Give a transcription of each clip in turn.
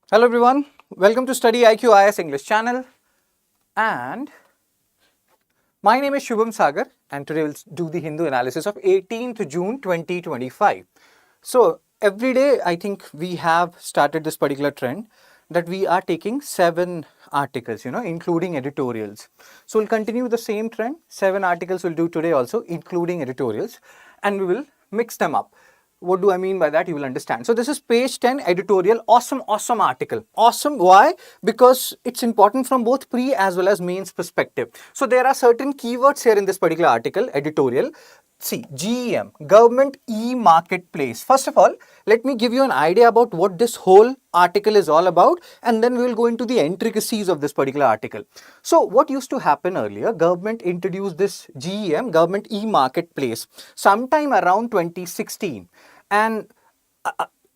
Hello everyone, welcome to StudyIQ IS English channel, and my name is Shubham Sagar, and today we'll do the Hindu analysis of 18th June 2025. So every day I think we have started this particular trend that we are taking 7 articles, including editorials. So we'll continue the same trend. 7 articles we'll do today also, including editorials, and we will mix them up. What do I mean by that? You will understand. So this is page 10 editorial. Awesome article. Awesome. Why? Because it's important from both pre as well as mains perspective. So there are certain keywords here in this particular article, editorial. See, GEM, Government E-Marketplace. First of all, let me give you an idea about what this whole article is all about, and then we will go into the intricacies of this particular article. So what used to happen earlier, government introduced this GEM, Government E-Marketplace, sometime around 2016. And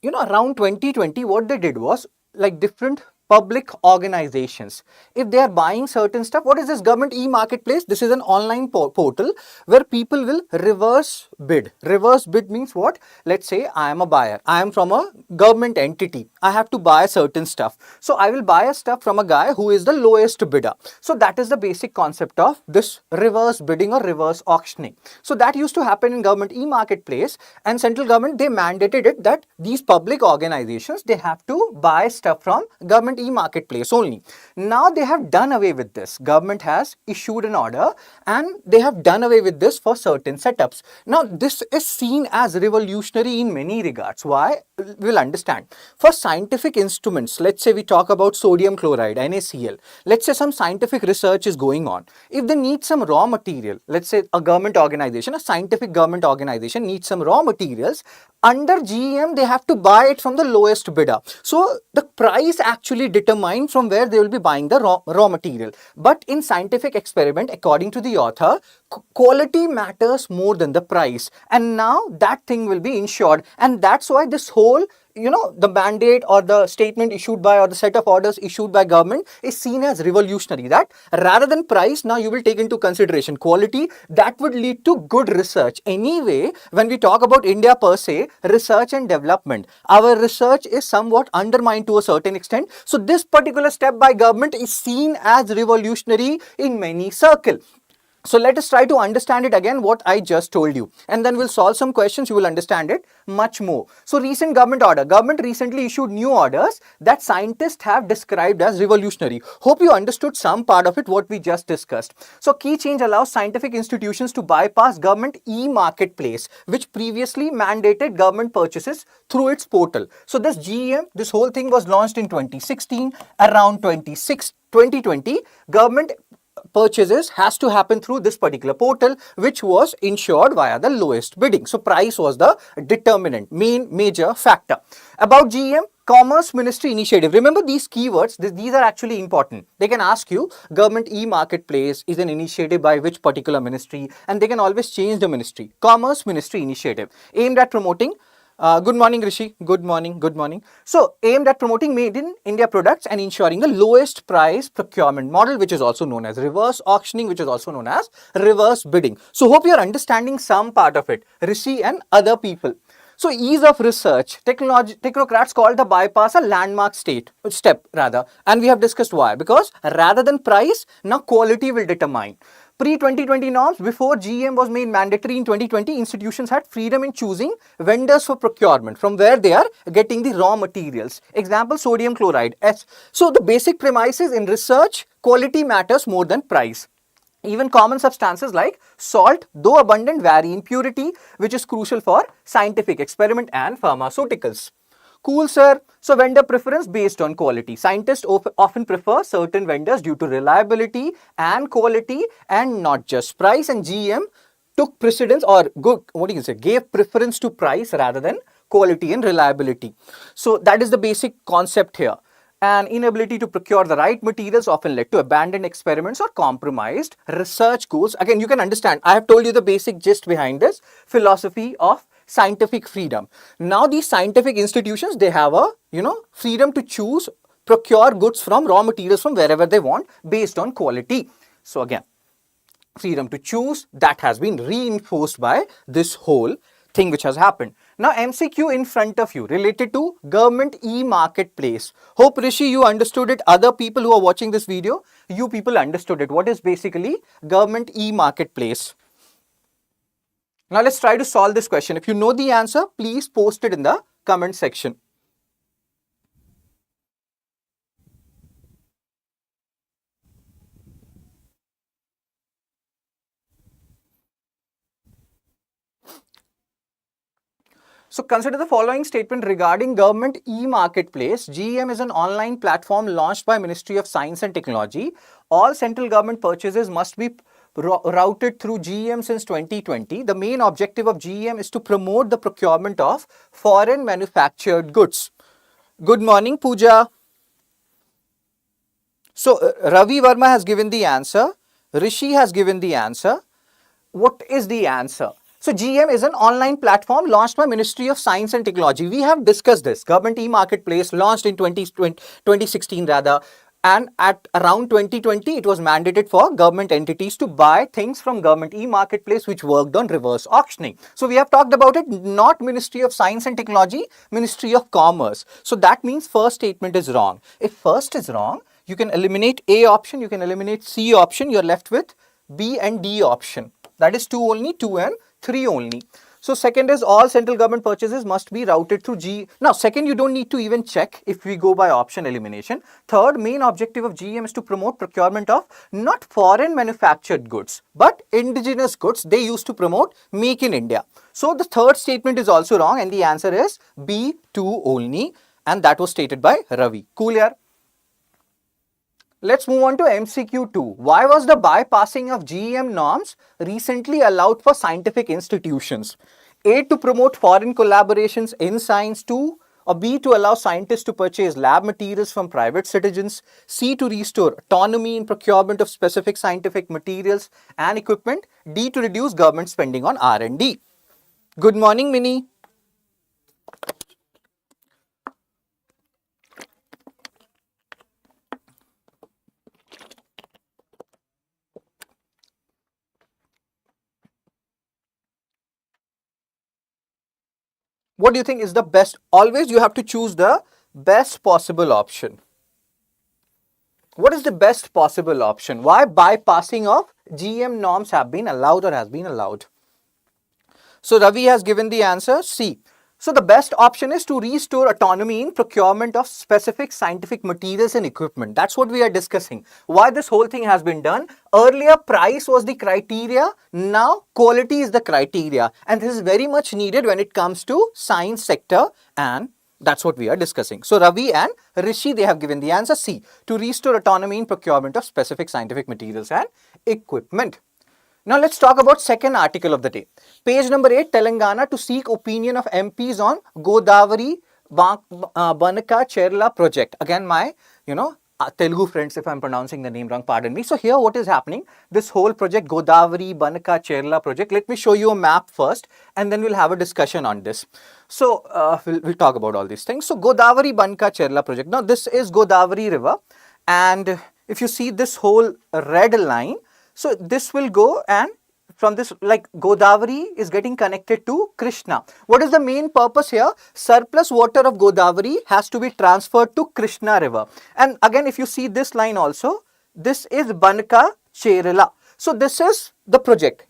around 2020, what they did was, like, different public organizations, if they are buying certain stuff, what is this government e-marketplace? This is an online portal where people will reverse bid. Reverse bid means what? Let's say I am a buyer. I am from a government entity. I have to buy certain stuff. So I will buy a stuff from a guy who is the lowest bidder. So that is the basic concept of this reverse bidding or reverse auctioning. So that used to happen in government e-marketplace, and central government, they mandated it that these public organizations, they have to buy stuff from government e-marketplace only. Now they have done away with this. Government has issued an order and they have done away with this for certain setups. Now this is seen as revolutionary in many regards. Why? We'll understand. For scientific instruments, let's say we talk about sodium chloride, NaCl. Let's say some scientific research is going on. If they need some raw material, let's say a government organization, a scientific government organization needs some raw materials, under GEM they have to buy it from the lowest bidder. So the price actually determined from where they will be buying the raw material. But in scientific experiment, according to the author, quality matters more than the price, and now that thing will be ensured. And that's why this whole the mandate or the statement issued by, or the set of orders issued by government, is seen as revolutionary, that rather than price, now you will take into consideration quality. That would lead to good research. Anyway, when we talk about India per se, research and development, our research is somewhat undermined to a certain extent. So this particular step by government is seen as revolutionary in many circles. So let us try to understand it again, what I just told you, and then we'll solve some questions. You will understand it much more. So recent government order. Government recently issued new orders that scientists have described as revolutionary. Hope you understood some part of it, what we just discussed. So key change allows scientific institutions to bypass government e-marketplace, which previously mandated government purchases through its portal. So this GEM, this whole thing was launched in 2016. Around 2020, government purchases has to happen through this particular portal, which was ensured via the lowest bidding. So price was the determinant, major factor. About GEM, Commerce Ministry initiative. Remember these keywords, these are actually important. They can ask you, government e-marketplace is an initiative by which particular ministry, and they can always change the ministry. Commerce Ministry initiative aimed at promoting good morning, Rishi. Good morning. So, aimed at promoting made in India products and ensuring the lowest price procurement model, which is also known as reverse auctioning, which is also known as reverse bidding. So, hope you are understanding some part of it, Rishi and other people. So, ease of research. Technocrats called the bypass a landmark step, and we have discussed why. Because rather than price, now quality will determine. Pre-2020 norms, before GEM was made mandatory in 2020, institutions had freedom in choosing vendors for procurement from where they are getting the raw materials. Example, sodium chloride. So the basic premises in research, quality matters more than price. Even common substances like salt, though abundant, vary in purity, which is crucial for scientific experiment and pharmaceuticals. Cool, sir. So vendor preference based on quality. Scientists often prefer certain vendors due to reliability and quality and not just price. And GEM took precedence, or gave preference to price rather than quality and reliability. So that is the basic concept here. And inability to procure the right materials often led to abandoned experiments or compromised research goals. Again, you can understand, I have told you the basic gist behind this philosophy of scientific freedom. Now these scientific institutions, they have a freedom to choose, procure goods from raw materials from wherever they want based on quality. So again, freedom to choose, that has been reinforced by this whole thing which has happened. Now MCQ in front of you related to government e-marketplace. Hope Rishi you understood it. Other people who are watching this video, you people understood it. What is basically government e-marketplace? Now let's try to solve this question. If you know the answer, please post it in the comment section. So consider the following statement regarding government e-marketplace. GEM is an online platform launched by Ministry of Science and Technology. All central government purchases must be routed through GEM since 2020. The main objective of GEM is to promote the procurement of foreign manufactured goods. Good morning, Pooja. So Ravi Verma has given the answer. Rishi has given the answer. What is the answer? So GEM is an online platform launched by Ministry of Science and Technology. We have discussed this. Government e-marketplace launched in 2016 rather. And at around 2020, it was mandated for government entities to buy things from government e-marketplace which worked on reverse auctioning. So we have talked about it, not Ministry of Science and Technology, Ministry of Commerce. So that means first statement is wrong. If first is wrong, you can eliminate A option, you can eliminate C option, you're left with B and D option. That is 2 only, 2 and 3 only. So second is all central government purchases must be routed through G. Now second, you don't need to even check if we go by option elimination. Third, main objective of GEM is to promote procurement of not foreign manufactured goods, but indigenous goods. They used to promote Make in India. So the third statement is also wrong and the answer is B2 only, and that was stated by Ravi. Cool yaar. Let's move on to MCQ 2. Why was the bypassing of GEM norms recently allowed for scientific institutions? A, to promote foreign collaborations in science. 2, or B, to allow scientists to purchase lab materials from private citizens. C, to restore autonomy in procurement of specific scientific materials and equipment. D, to reduce government spending on R&D. Good morning, Minnie. What do you think is the best? Always you have to choose the best possible option. What is the best possible option? Why bypassing of GEM norms have been allowed or has been allowed? So Ravi has given the answer C. So the best option is to restore autonomy in procurement of specific scientific materials and equipment. That's what we are discussing. Why this whole thing has been done. Earlier price was the criteria. Now quality is the criteria. And this is very much needed when it comes to science sector, and that's what we are discussing. So Ravi and Rishi, they have given the answer C. To restore autonomy in procurement of specific scientific materials and equipment. Now let's talk about second article of the day. Page number 8, Telangana to seek opinion of MPs on Godavari Banaka Cherla project. Again, my, Telugu friends, if I'm pronouncing the name wrong, pardon me. So here what is happening, this whole project, Godavari Banaka Cherla project, let me show you a map first and then we'll have a discussion on this. So we'll talk about all these things. So Godavari Banaka Cherla project. Now this is Godavari river, and if you see this whole red line, so this will go, and from this, like Godavari is getting connected to Krishna. What is the main purpose here? Surplus water of Godavari has to be transferred to Krishna river. And again, if you see this line also, this is Banaka Cherla. So this is the project.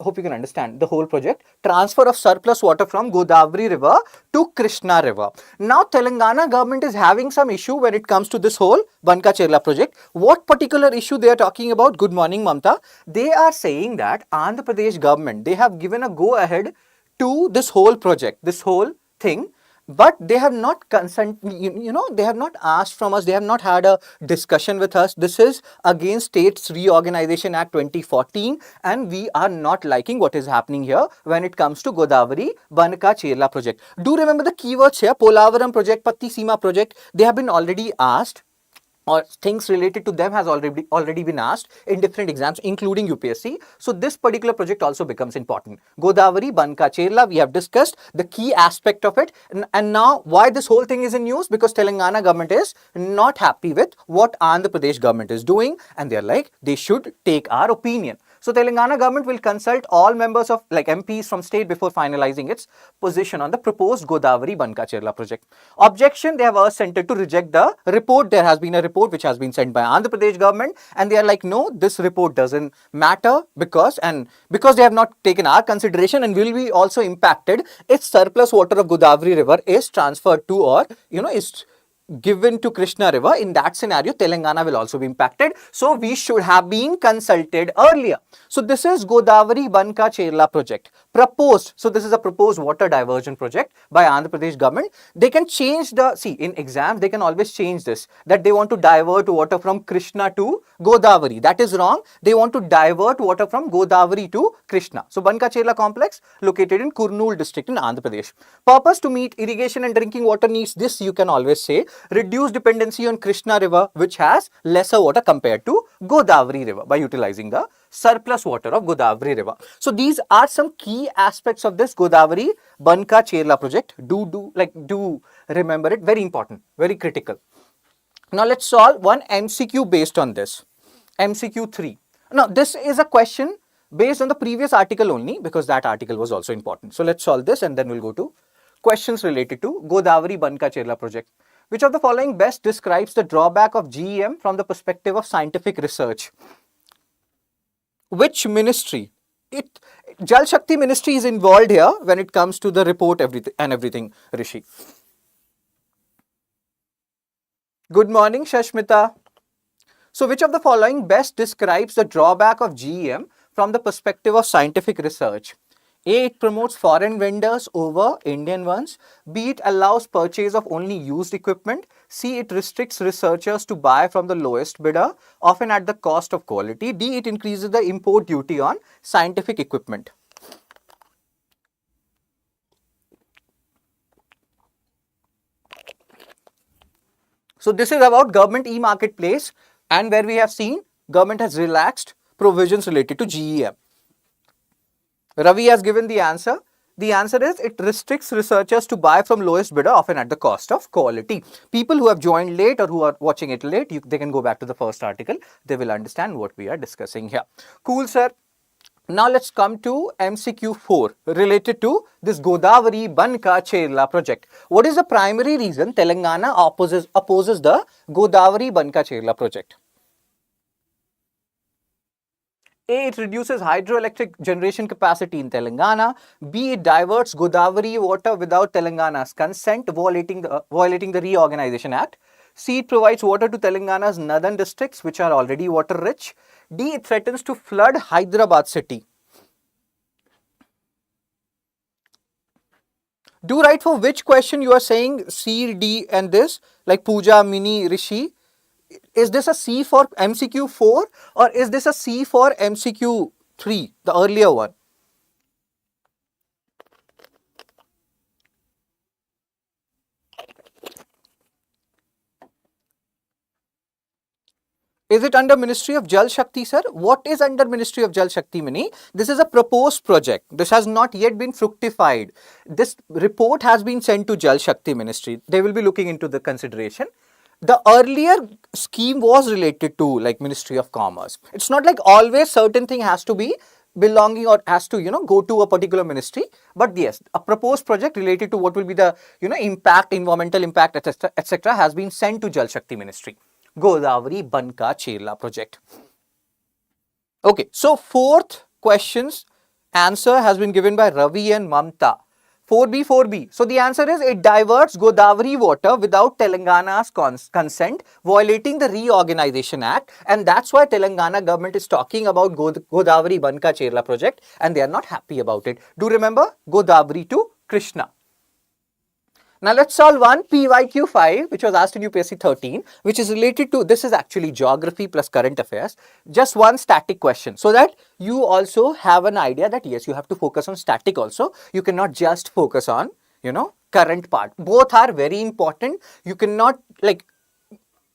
Hope you can understand the whole project. Transfer of surplus water from Godavari river to Krishna river. Now Telangana government is having some issue when it comes to this whole Banaka Cherla project. What particular issue they are talking about? Good morning, Mamta. They are saying that Andhra Pradesh government, they have given a go ahead to this whole project, this whole thing. But they have not they have not asked from us, they have not had a discussion with us. This is against States Reorganization Act 2014, and we are not liking what is happening here when it comes to Godavari Banaka Cherla project. Do remember the keywords here, Polavaram project, Patti Seema project, they have been already asked, or things related to them has already been asked in different exams, including UPSC. So this particular project also becomes important. Godavari Banaka Cherla, we have discussed the key aspect of it. And now why this whole thing is in news? Because Telangana government is not happy with what Andhra Pradesh government is doing, and they're like, they should take our opinion. So Telangana government will consult all members of like MPs from state before finalizing its position on the proposed Godavari Banka Cherla project. Objection, they have asked center to reject the report. There has been a report which has been sent by Andhra Pradesh government, and they are like, no, this report doesn't matter because they have not taken our consideration and will be also impacted if surplus water of Godavari river is transferred to or is given to Krishna river. In that scenario, Telangana will also be impacted. So we should have been consulted earlier. So this is Godavari Banka Cherla project proposed. So this is a proposed water diversion project by Andhra Pradesh government. They can change in exams, they can always change this, that they want to divert water from Krishna to Godavari. That is wrong. They want to divert water from Godavari to Krishna. So Banka Cherla complex located in Kurnool district in Andhra Pradesh. Purpose to meet irrigation and drinking water needs. This you can always say. Reduce dependency on Krishna river, which has lesser water compared to Godavari river, by utilizing the surplus water of Godavari river. So these are some key aspects of this Godavari Banka Cherla project. Do remember it. Very important, very critical. Now let's solve one MCQ based on this. MCQ 3. Now this is a question based on the previous article only, because that article was also important. So let's solve this and then we'll go to questions related to Godavari Banka Cherla project. Which of the following best describes the drawback of GEM from the perspective of scientific research? Which ministry? Jal Shakti ministry is involved here when it comes to the report everything, Rishi. Good morning, Shashmita. So which of the following best describes the drawback of GEM from the perspective of scientific research? A, it promotes foreign vendors over Indian ones. B, it allows purchase of only used equipment. C, it restricts researchers to buy from the lowest bidder, often at the cost of quality. D, it increases the import duty on scientific equipment. So this is about government e-marketplace, and where we have seen government has relaxed provisions related to GEM. Ravi has given the answer. The answer is it restricts researchers to buy from lowest bidder, often at the cost of quality. People who have joined late or who are watching it late, they can go back to the first article. They will understand what we are discussing here. Cool, sir. Now let's come to MCQ 4 related to this Godavari Banka Cherla project. What is the primary reason Telangana opposes the Godavari Banka Cherla project? A, it reduces hydroelectric generation capacity in Telangana. B, it diverts Godavari water without Telangana's consent, violating the Reorganization Act. C, it provides water to Telangana's northern districts, which are already water rich. D, it threatens to flood Hyderabad city. Do write for which question you are saying C, D and this, like Pooja, Mini, Rishi. Is this a C for MCQ 4 or is this a C for MCQ 3, the earlier one? Is it under Ministry of Jal Shakti, sir? What is under Ministry of Jal Shakti, Mini? This is a proposed project. This has not yet been fructified. This report has been sent to Jal Shakti Ministry. They will be looking into the consideration. The earlier scheme was related to like Ministry of Commerce. It's not like always certain thing has to be belonging or has to go to a particular ministry, but yes, a proposed project related to what will be the impact, environmental impact, etc. has been sent to Jal Shakti Ministry. Godavari Banka Cherla project. Okay, so fourth question's answer has been given by Ravi and Mamta. 4B. So the answer is it diverts Godavari water without Telangana's consent, violating the Reorganization Act, and that's why Telangana government is talking about Godavari Banka Cherla project, and they are not happy about it. Do remember Godavari to Krishna. Now let's solve one PYQ 5, which was asked in UPSC 13, which is related to, this is actually geography plus current affairs, just one static question, so that you also have an idea that yes, you have to focus on static also. You cannot just focus on, current part. Both are very important. You cannot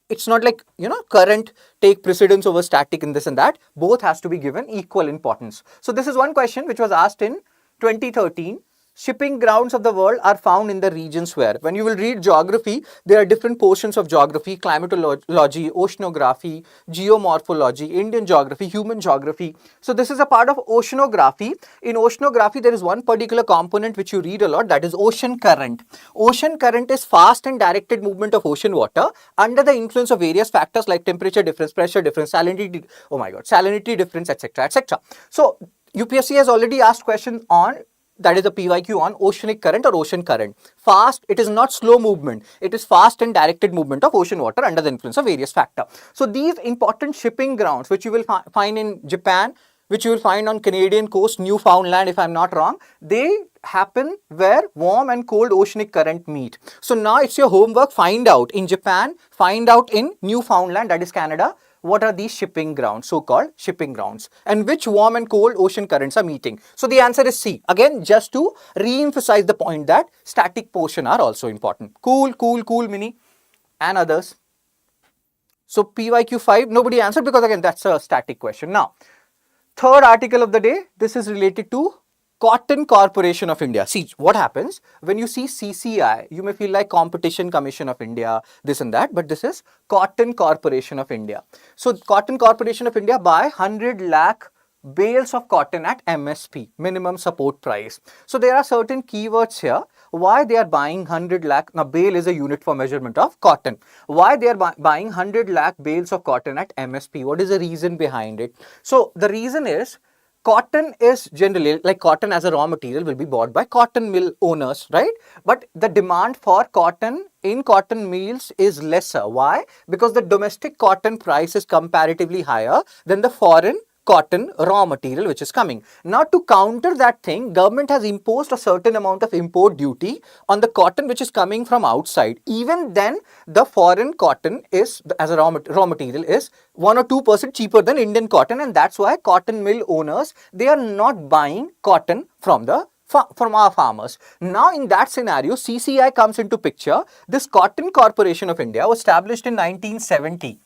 it's not like, current take precedence over static in this and that. Both has to be given equal importance. So this is one question which was asked in 2013. shipping grounds of the world are found in the regions where, when you will read geography, there are different portions of geography: climatology, oceanography, geomorphology, Indian geography, human geography. So this is a part of oceanography. In oceanography, there is one particular component which you read a lot, that is ocean current. Ocean current is fast and directed movement of ocean water under the influence of various factors like temperature difference, pressure difference, salinity difference, etc., etc. So UPSC has already asked questions on, that is a PYQ, on oceanic current or ocean current. Fast, it is not slow movement, it is fast and directed movement of ocean water under the influence of various factors. So these important shipping grounds, which you will find in Japan, which you will find on Canadian coast, Newfoundland, if I'm not wrong, they happen where warm and cold oceanic current meet. So now it's your homework, find out in Japan, find out in Newfoundland, that is Canada, what are these shipping grounds, so-called shipping grounds, and which warm and cold ocean currents are meeting. So the answer is C. Again, just to re-emphasize the point that static portion are also important. Cool, mini, and others. So PYQ 5, nobody answered because again, that's a static question. Now, third article of the day, this is related to Cotton Corporation of India. See, what happens when you see CCI, you may feel like Competition Commission of India, this and that, but this is Cotton Corporation of India. So Cotton Corporation of India buy 100 lakh bales of cotton at MSP, minimum support price. So there are certain keywords here. Why they are buying 100 lakh, now bale is a unit for measurement of cotton. Why they are buying 100 lakh bales of cotton at MSP? What is the reason behind it? So the reason is, cotton is generally, like cotton as a raw material will be bought by cotton mill owners, right? But the demand for cotton in cotton mills is lesser. Why? Because the domestic cotton price is comparatively higher than the foreign cotton raw material which is coming. Now to counter that thing, government has imposed a certain amount of import duty on the cotton which is coming from outside. Even then, the foreign cotton is, as a raw material, is 1 or 2% cheaper than Indian cotton, and that's why cotton mill owners, they are not buying cotton from our farmers. Now in that scenario, CCI comes into picture. This Cotton Corporation of India was established in 1970.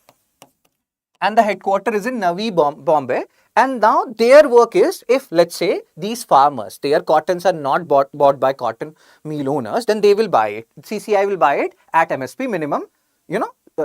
And the headquarters is in Navi Bombay. And now their work is, if let's say these farmers, their cottons are not bought by cotton mill owners, then they will buy it. CCI will buy it at MSP, minimum,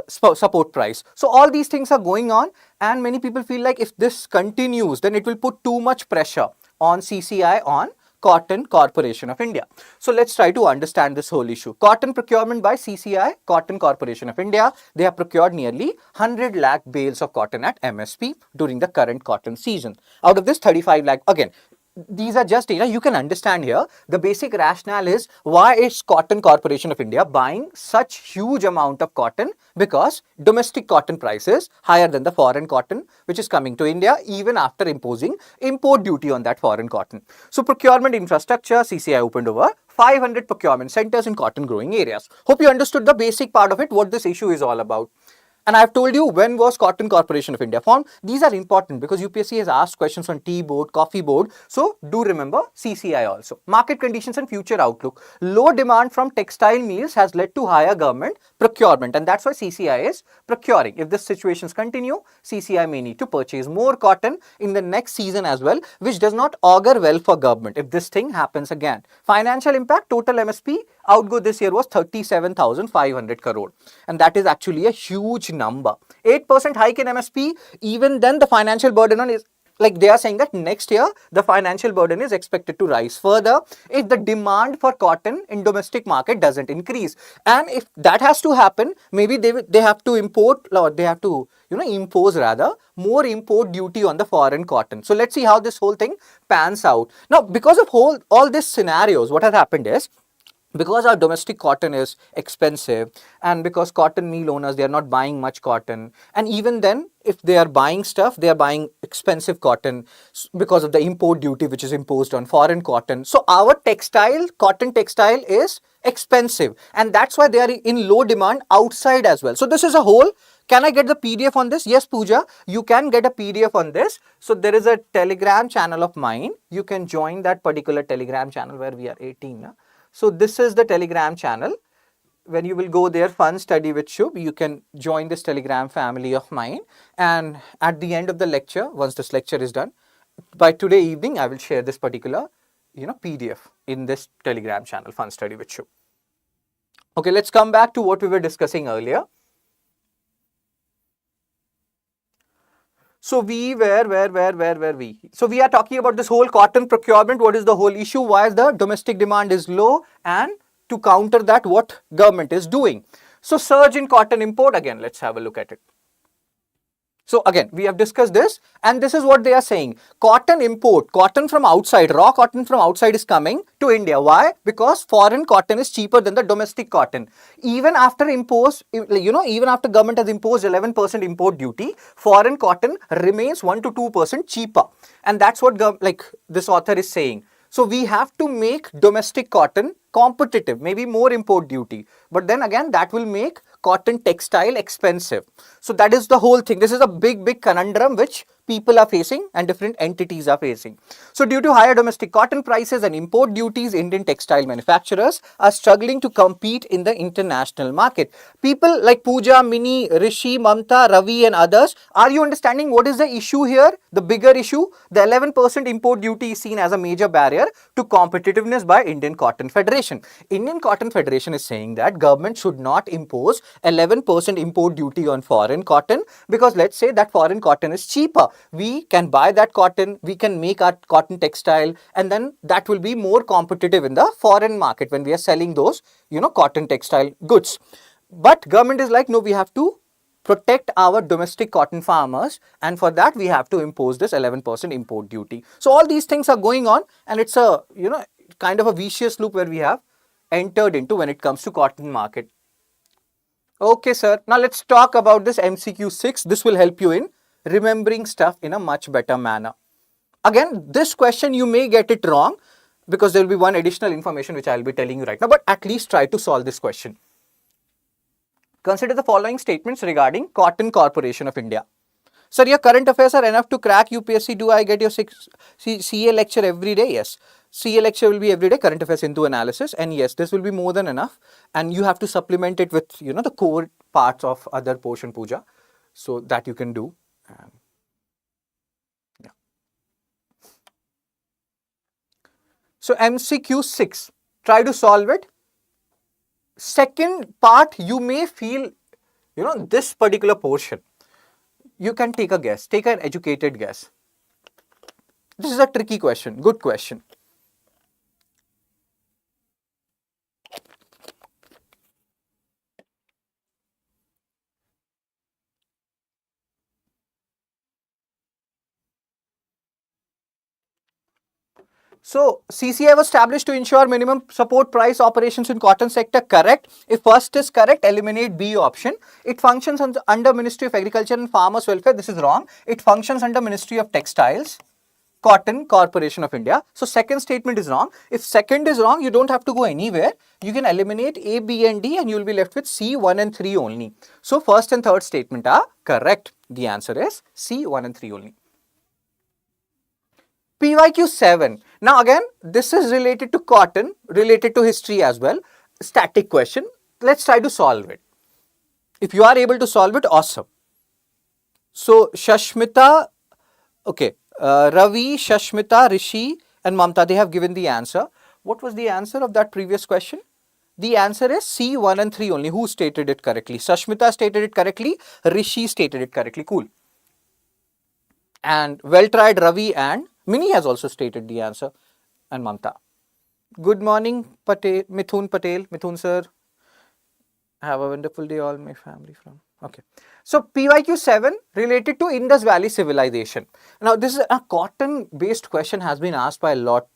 support price. So all these things are going on, and many people feel like if this continues, then it will put too much pressure on CCI, on Cotton Corporation of India. So let's try to understand this whole issue. Cotton procurement by CCI, Cotton Corporation of India, they have procured nearly 100 lakh bales of cotton at MSP during the current cotton season. Out of this, 35 lakh, again, these are just data. You can understand here. The basic rationale is, why is Cotton Corporation of India buying such huge amount of cotton? Because domestic cotton prices higher than the foreign cotton which is coming to India, even after imposing import duty on that foreign cotton. So procurement infrastructure, CCI opened over 500 procurement centers in cotton growing areas. Hope you understood the basic part of it, what this issue is all about. And I've told you when was Cotton Corporation of India formed. These are important because UPSC has asked questions on tea board, coffee board. So do remember CCI also. Market conditions and future outlook. Low demand from textile mills has led to higher government procurement, and that's why CCI is procuring. If this situations continue, CCI may need to purchase more cotton in the next season as well, which does not augur well for government if this thing happens again. Financial impact, total MSP outgo this year was 37,500 crore, and that is actually a huge number. 8% hike in MSP, even then the financial burden on is, like they are saying that next year the financial burden is expected to rise further if the demand for cotton in domestic market doesn't increase. And if that has to happen, maybe they have to import, or they have to impose rather more import duty on the foreign cotton. So let's see how this whole thing pans out. Now because of all these scenarios, what has happened is, because our domestic cotton is expensive, and because cotton mill owners, they are not buying much cotton, and even then if they are buying stuff, they are buying expensive cotton because of the import duty which is imposed on foreign cotton. So our cotton textile is expensive, and that's why they are in low demand outside as well. So this is a whole. Can I get the PDF on this? Yes, Pooja, you can get a PDF on this. So there is a Telegram channel of mine. You can join that particular Telegram channel where we are 18. So this is the Telegram channel. When you will go there, Fun Study with Shubh, you can join this Telegram family of mine. And at the end of the lecture, once this lecture is done, by today evening, I will share this particular PDF in this Telegram channel, Fun Study with Shub. Okay, let's come back to what we were discussing earlier. So we were, where were we? So we are talking about this whole cotton procurement. What is the whole issue? Why the domestic demand is low, and to counter that, what government is doing. So surge in cotton import, again, let's have a look at it. So again, we have discussed this, and this is what they are saying. Cotton import, cotton from outside, raw cotton from outside is coming to India. Why? Because foreign cotton is cheaper than the domestic cotton. Even after even after government has imposed 11% import duty, foreign cotton remains 1 to 2% cheaper. And that's what this author is saying. So we have to make domestic cotton competitive, maybe more import duty. But then again, that will make cotton textile expensive. So that is the whole thing. This is a big conundrum which people are facing and different entities are facing. So due to higher domestic cotton prices and import duties, Indian textile manufacturers are struggling to compete in the international market. People like Pooja, Mini, Rishi, Mamta, Ravi and others, are you understanding what is the issue here? The bigger issue, the 11% import duty is seen as a major barrier to competitiveness by Indian Cotton Federation. Indian Cotton Federation is saying that government should not impose 11% import duty on foreign cotton, because let's say that foreign cotton is cheaper. We can buy that cotton, we can make our cotton textile, and then that will be more competitive in the foreign market when we are selling those, cotton textile goods. But government is like, no, we have to protect our domestic cotton farmers, and for that we have to impose this 11% import duty. So all these things are going on, and it's a, kind of a vicious loop where we have entered into when it comes to cotton market. Okay, sir. Now let's talk about this MCQ 6. This will help you in remembering stuff in a much better manner. Again, this question you may get it wrong because there will be one additional information which I will be telling you right now, but at least try to solve this question. Consider the following statements regarding Cotton Corporation of India. Sir, your current affairs are enough to crack UPSC. Do I get your CA lecture every day? Yes. CA lecture will be every day, current affairs into analysis, and yes, this will be more than enough, and you have to supplement it with, the core parts of other portion, Pooja, so that you can do. Yeah. So MCQ 6, try to solve it. Second part, you may feel, this particular portion, you can take a guess, take an educated guess. This is a tricky question, good question. So CCI was established to ensure minimum support price operations in cotton sector. Correct. If first is correct, eliminate B option. It functions under Ministry of Agriculture and Farmers Welfare. This is wrong. It functions under Ministry of Textiles, Cotton Corporation of India. So second statement is wrong. If second is wrong, you don't have to go anywhere. You can eliminate A, B and D and you will be left with C, 1 and 3 only. So first and third statement are correct. The answer is C, 1 and 3 only. PYQ 7. Now again, this is related to cotton, related to history as well. Static question. Let's try to solve it. If you are able to solve it, awesome. So Shashmita, okay, Ravi, Shashmita, Rishi and Mamta, they have given the answer. What was the answer of that previous question? The answer is C, 1 and 3 only. Who stated it correctly? Shashmita stated it correctly. Rishi stated it correctly. Cool. And well tried, Ravi, and Mini has also stated the answer, and Mamta. Good morning, Mithun Patel. Mithun sir, have a wonderful day, all my family from. Okay. So PYQ 7 related to Indus Valley civilization. Now this is a cotton based question, has been asked by a lot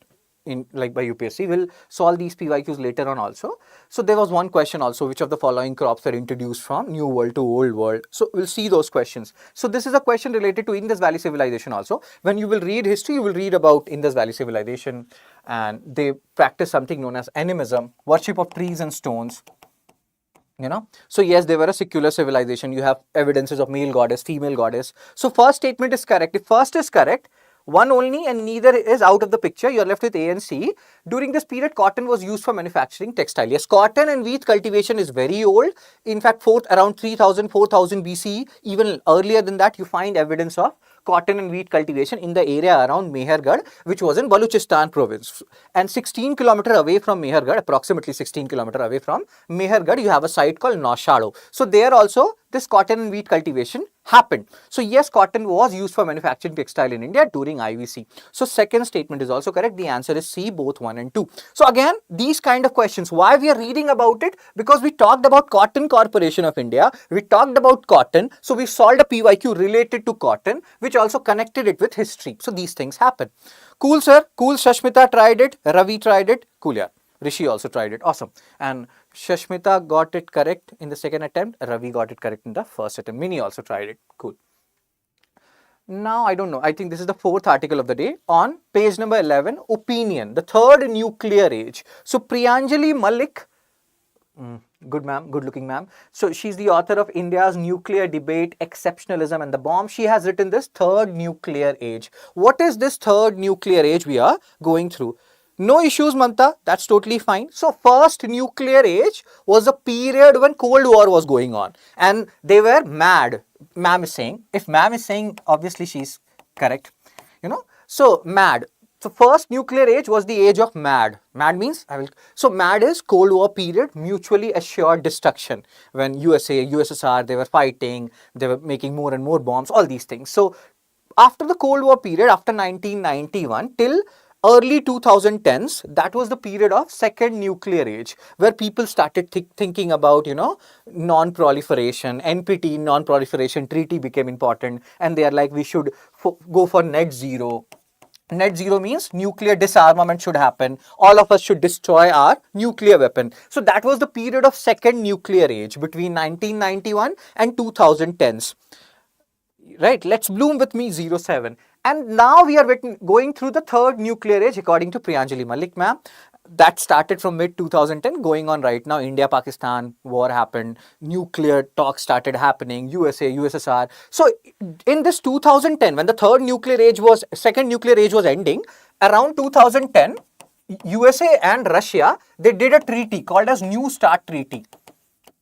by UPSC. We'll solve these PYQs later on also. So there was one question also, which of the following crops were introduced from New World to Old World. So we'll see those questions. So this is a question related to Indus Valley civilization also. When you will read history, you will read about Indus Valley civilization, and they practice something known as animism, worship of trees and stones. So yes, they were a secular civilization. You have evidences of male goddess, female goddess. So first statement is correct. If first is correct, one only and neither is out of the picture, you are left with A and C. During this period, cotton was used for manufacturing textile. Yes, cotton and wheat cultivation is very old. In fact, around 3000, 4000 BCE, even earlier than that, you find evidence of cotton and wheat cultivation in the area around Mehergarh, which was in Baluchistan province. And 16 kilometers away from Mehergarh, approximately 16 kilometers away from Mehergarh, you have a site called Naushado. So there also this cotton and wheat cultivation happened. So yes, cotton was used for manufacturing textile in India during IVC. So second statement is also correct. The answer is C, both 1 and 2. So again, these kind of questions, why we are reading about it? Because we talked about Cotton Corporation of India. We talked about cotton. So we solved a PYQ related to cotton, which also connected it with history. So these things happen. Cool, sir. Cool. Shashmita tried it. Ravi tried it. Cool, yeah. Rishi also tried it. Awesome. And Shashmita got it correct in the second attempt. Ravi got it correct in the first attempt. Mini also tried it. Cool. Now, I don't know. I think this is the fourth article of the day on page number 11, opinion, the third nuclear age. So, Priyanjali Malik, good ma'am, good looking ma'am. So, she's the author of India's Nuclear Debate, Exceptionalism and the Bomb. She has written this third nuclear age. What is this third nuclear age we are going through? No issues, Mamta. That's totally fine. So, first nuclear age was a period when Cold War was going on and they were mad. Ma'am is saying, if ma'am is saying, obviously she's correct, you know. So, mad. So, first nuclear age was the age of mad. Mad means, so mad is Cold War period, mutually assured destruction. When USA, USSR, they were fighting, they were making more and more bombs, all these things. So, after the Cold War period, after 1991 till early 2010s, that was the period of second nuclear age, where people started thinking about, you know, non-proliferation. NPT, non-proliferation treaty became important, and they are like, we should go for net zero. Net zero means nuclear disarmament should happen. All of us should destroy our nuclear weapon. So that was the period of second nuclear age between 1991 and 2010s. Right, let's bloom with me 07. And now we are going through the third nuclear age according to Priyanjali Malik ma'am. That started from mid 2010 going on right now. India-Pakistan war happened. Nuclear talks started happening. USA, USSR. So in this 2010, when the second nuclear age was ending, around 2010, USA and Russia, they did a treaty called as New START Treaty.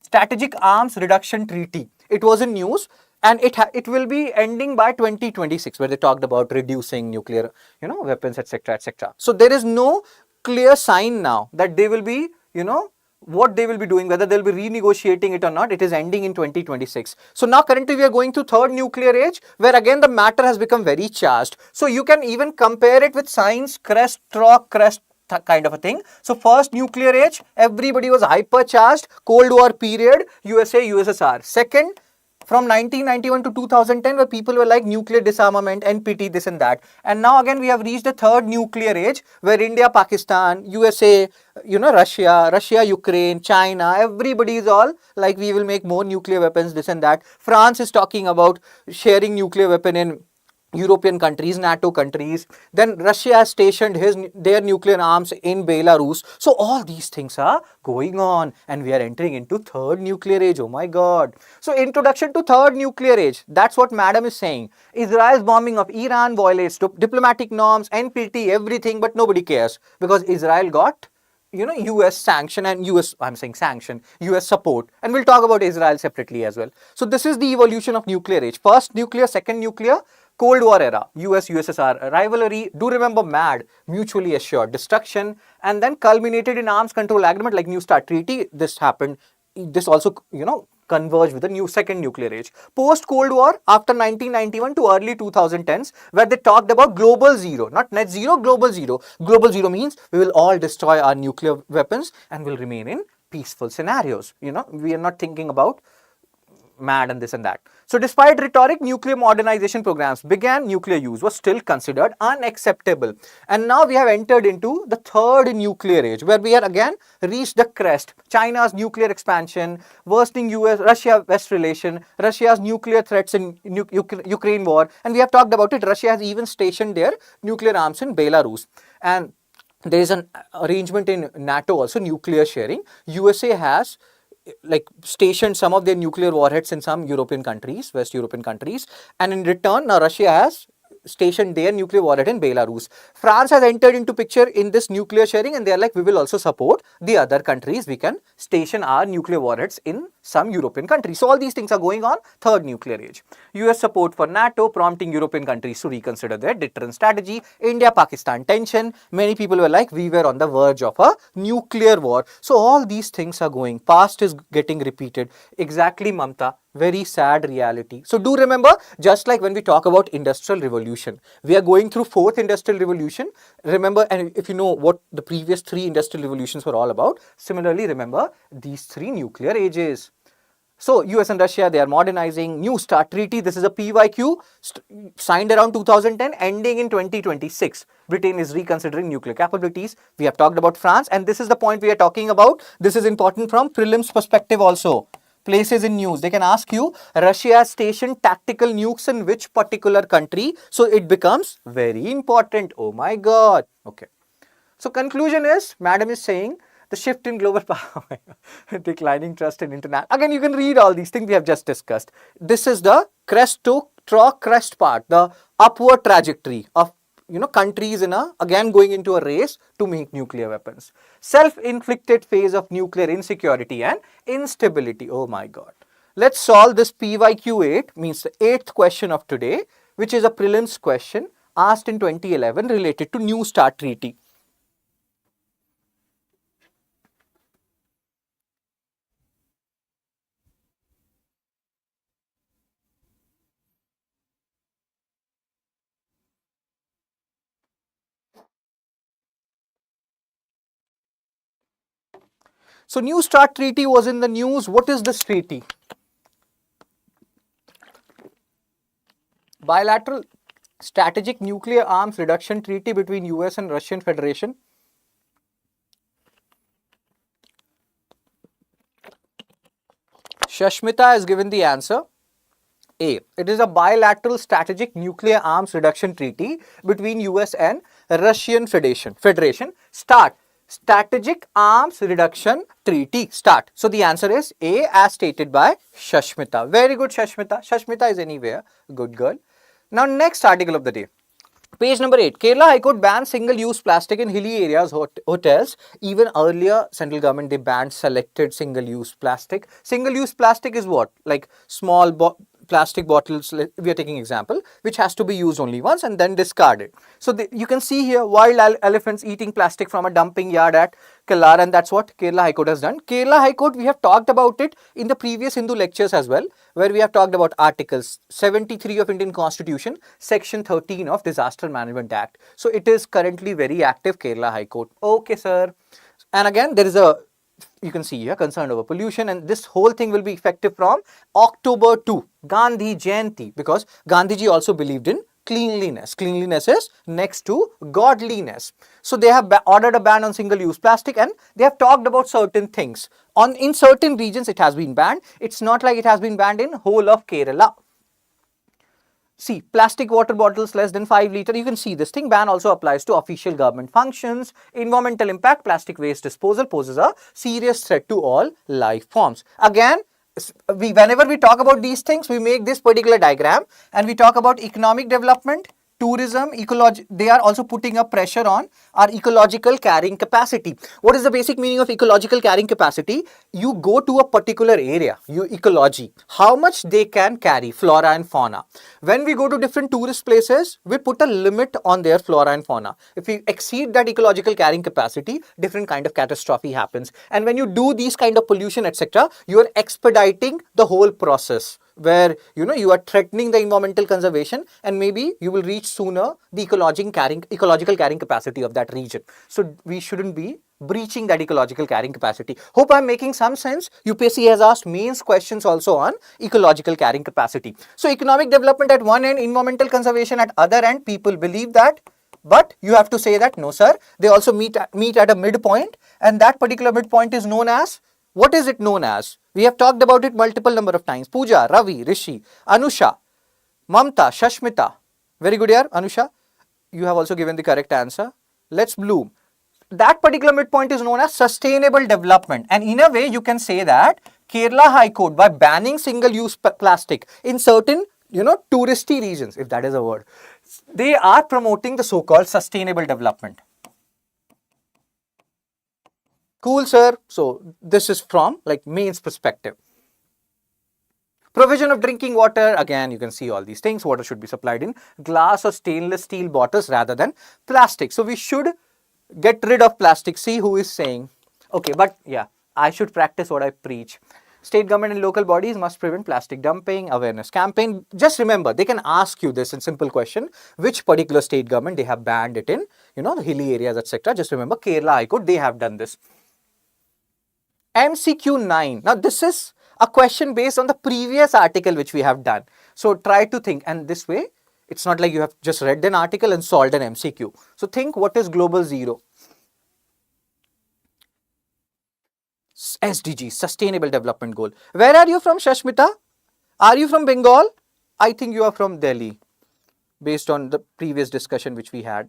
Strategic Arms Reduction Treaty. It was in news. And it will be ending by 2026, where they talked about reducing nuclear, you know, weapons, etc., etc. So there is no clear sign now that they will be, you know, what they will be doing, whether they'll be renegotiating it or not. It is ending in 2026. So now currently we are going to third nuclear age, where again the matter has become very charged. So you can even compare it with science crest, trough crest, kind of a thing. So first nuclear age, everybody was hypercharged, Cold War period, USA, USSR. Second, from 1991 to 2010, where people were like nuclear disarmament, NPT, this and that. And now again, we have reached the third nuclear age, where India, Pakistan, USA, you know, Russia, Ukraine, China, everybody is all like, we will make more nuclear weapons, this and that. France is talking about sharing nuclear weapon in European countries, NATO countries. Then Russia has stationed their nuclear arms in Belarus. So all these things are going on, and we are entering into third nuclear age. Oh my God. So introduction to third nuclear age. That's what madam is saying. Israel's bombing of Iran violates diplomatic norms, NPT, everything, but nobody cares because Israel got, you know, US sanction and US support. And we'll talk about Israel separately as well. So this is the evolution of nuclear age. First nuclear, second nuclear, Cold War era, US-USSR rivalry, do remember MAD, mutually assured destruction, and then culminated in arms control agreement like New START Treaty. This happened. This also, you know, converged with the second nuclear age. Post-Cold War, after 1991 to early 2010s, where they talked about global zero, not net zero, global zero. Global zero means we will all destroy our nuclear weapons and will remain in peaceful scenarios. You know, we are not thinking about mad and this and that. So despite rhetoric, nuclear modernization programs began, nuclear use was still considered unacceptable. And now we have entered into the third nuclear age, where we have again reached the crest. China's nuclear expansion, worsening US-Russia-West relation, Russia's nuclear threats in Ukraine war, and we have talked about it. Russia has even stationed their nuclear arms in Belarus. And there is an arrangement in NATO also, nuclear sharing. USA has like stationed some of their nuclear warheads in some European countries, West European countries, and in return now Russia has stationed their nuclear warhead in Belarus. France has entered into picture in this nuclear sharing, and they are like, we will also support the other countries. We can station our nuclear warheads in some European countries. So all these things are going on. Third nuclear age. US support for NATO, prompting European countries to reconsider their deterrence strategy. India-Pakistan tension. Many people were like, we were on the verge of a nuclear war. So all these things are going. Past is getting repeated. Exactly, Mamta. Very sad reality. So do remember, just like when we talk about industrial revolution, we are going through fourth industrial revolution. Remember, and if you know what the previous three industrial revolutions were all about, similarly remember these three nuclear ages. So US and Russia, they are modernizing. New START treaty, this is a PYQ signed around 2010, ending in 2026. Britain is reconsidering nuclear capabilities. We have talked about France, and this is the point we are talking about. This is important from prelims perspective also. Places in news, they can ask you, Russia has stationed tactical nukes in which particular country? So it becomes very important. Oh my God. Okay. So conclusion is, madam is saying, the shift in global power, declining trust in international. Again, you can read all these things we have just discussed. This is the crest to crest part, the upward trajectory of countries again going into a race to make nuclear weapons. Self-inflicted phase of nuclear insecurity and instability. Oh my God. Let's solve this PYQ 8, means the 8th question of today, which is a prelims question asked in 2011 related to New START treaty. So New START treaty was in the news. What is this treaty? Bilateral strategic nuclear arms reduction treaty between US and Russian Federation. Shashmita has given the answer. A. It is a bilateral strategic nuclear arms reduction treaty between US and Russian Federation. START. Strategic Arms Reduction Treaty. START. So the answer is A, as stated by Shashmita. Very good, Shashmita. Shashmita is anywhere. Good girl. Now next article of the day. Page number 8. Kerala High Court bans single-use plastic in hilly areas, hotels. Even earlier, central government, they banned selected single-use plastic. Single-use plastic is what? Like small plastic bottles, we are taking example, which has to be used only once and then discarded. So you can see here wild elephants eating plastic from a dumping yard at Kellar, and that's what Kerala High Court has done. Kerala High Court, we have talked about it in the previous Hindu lectures as well, where we have talked about articles 73 of Indian Constitution, section 13 of Disaster Management Act. So it is currently very active, Kerala High Court. Okay, sir. And again, there is you can see here, concerned over pollution, and this whole thing will be effective from October 2, Gandhi Jayanti, because Gandhiji also believed in cleanliness. Cleanliness is next to godliness. So they have ordered a ban on single-use plastic, and they have talked about certain things. In certain regions it has been banned. It's not like it has been banned in whole of Kerala. See, plastic water bottles less than 5 litre, you can see this thing. Ban also applies to official government functions. Environmental impact, plastic waste disposal poses a serious threat to all life forms. Again, whenever we talk about these things, we make this particular diagram and we talk about economic development, tourism, ecology. They are also putting a pressure on our ecological carrying capacity. What is the basic meaning of ecological carrying capacity? You go to a particular area, ecology, how much they can carry, flora and fauna. When we go to different tourist places, we put a limit on their flora and fauna. If we exceed that ecological carrying capacity, different kind of catastrophe happens. And when you do these kind of pollution, etc., you are expediting the whole process, where you are threatening the environmental conservation, and maybe you will reach sooner the ecological carrying capacity of that region. So we shouldn't be breaching that ecological carrying capacity. Hope I'm making some sense. UPSC has asked mains questions also on ecological carrying capacity. So economic development at one end, environmental conservation at other end, people believe that. But you have to say that no sir, they also meet at a midpoint, and that particular midpoint is known as, what is it known as? We have talked about it multiple number of times. Pooja, Ravi, Rishi, Anusha, Mamta, Shashmita. Very good here, Anusha. You have also given the correct answer. Let's bloom. That particular midpoint is known as sustainable development. And in a way, you can say that Kerala High Court, by banning single-use plastic in certain touristy regions, if that is a word, They are promoting the so-called sustainable development. Cool, sir. So this is from like mains perspective. Provision of drinking water, again, you can see all these things. Water should be supplied in glass or stainless steel bottles rather than plastic. So we should get rid of plastic. See who is saying. Okay, but yeah, I should practice what I preach. State government and local bodies must prevent plastic dumping, awareness campaign. Just remember, they can ask you this in simple question, which particular state government they have banned it in, the hilly areas, etc. Just remember, Kerala High Court, they have done this. MCQ 9. Now, this is a question based on the previous article which we have done. So, try to think, and this way, it's not like you have just read an article and solved an MCQ. So, think what is global zero? SDG, Sustainable Development Goal. Where are you from, Shashmita? Are you from Bengal? I think you are from Delhi, based on the previous discussion which we had.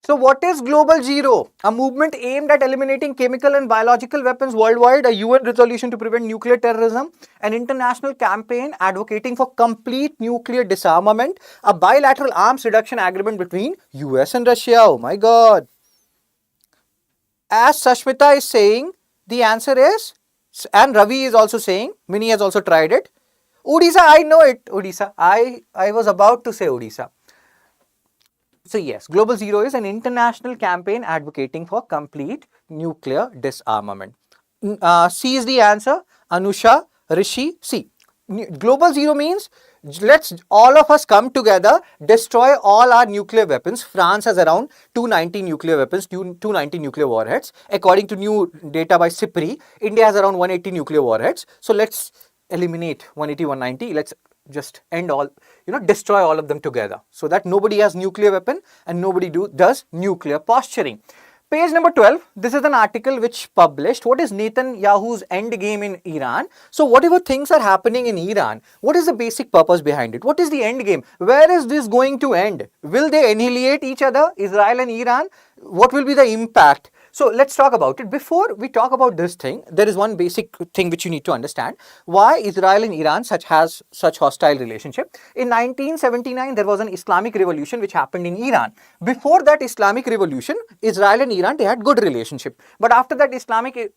So what is Global Zero? A movement aimed at eliminating chemical and biological weapons worldwide, a UN resolution to prevent nuclear terrorism, an international campaign advocating for complete nuclear disarmament, a bilateral arms reduction agreement between US and Russia. Oh my God. As Sashmita is saying, the answer is, and Ravi is also saying, Mini has also tried it. Odisha, I know it, Odisha. I was about to say Odisha. So yes, Global Zero is an international campaign advocating for complete nuclear disarmament. C is the answer. Anusha, Rishi, C. Global Zero means let's all of us come together, destroy all our nuclear weapons. France has around 290 nuclear weapons, 290 nuclear warheads. According to new data by SIPRI, India has around 180 nuclear warheads. So let's eliminate 180, 190. Let's just end all, destroy all of them together so that nobody has nuclear weapon and nobody does nuclear posturing. Page number 12, this is an article which published what is Netanyahu's end game in Iran. So whatever things are happening in Iran, what is the basic purpose behind it? What is the end game? Where is this going to end? Will they annihilate each other, Israel and Iran? What will be the impact? So let's talk about it. Before we talk about this thing, there is one basic thing which you need to understand. Why Israel and Iran has such hostile relationship? In 1979, there was an Islamic revolution which happened in Iran. Before that Islamic revolution, Israel and Iran, they had good relationship. But after that Islamic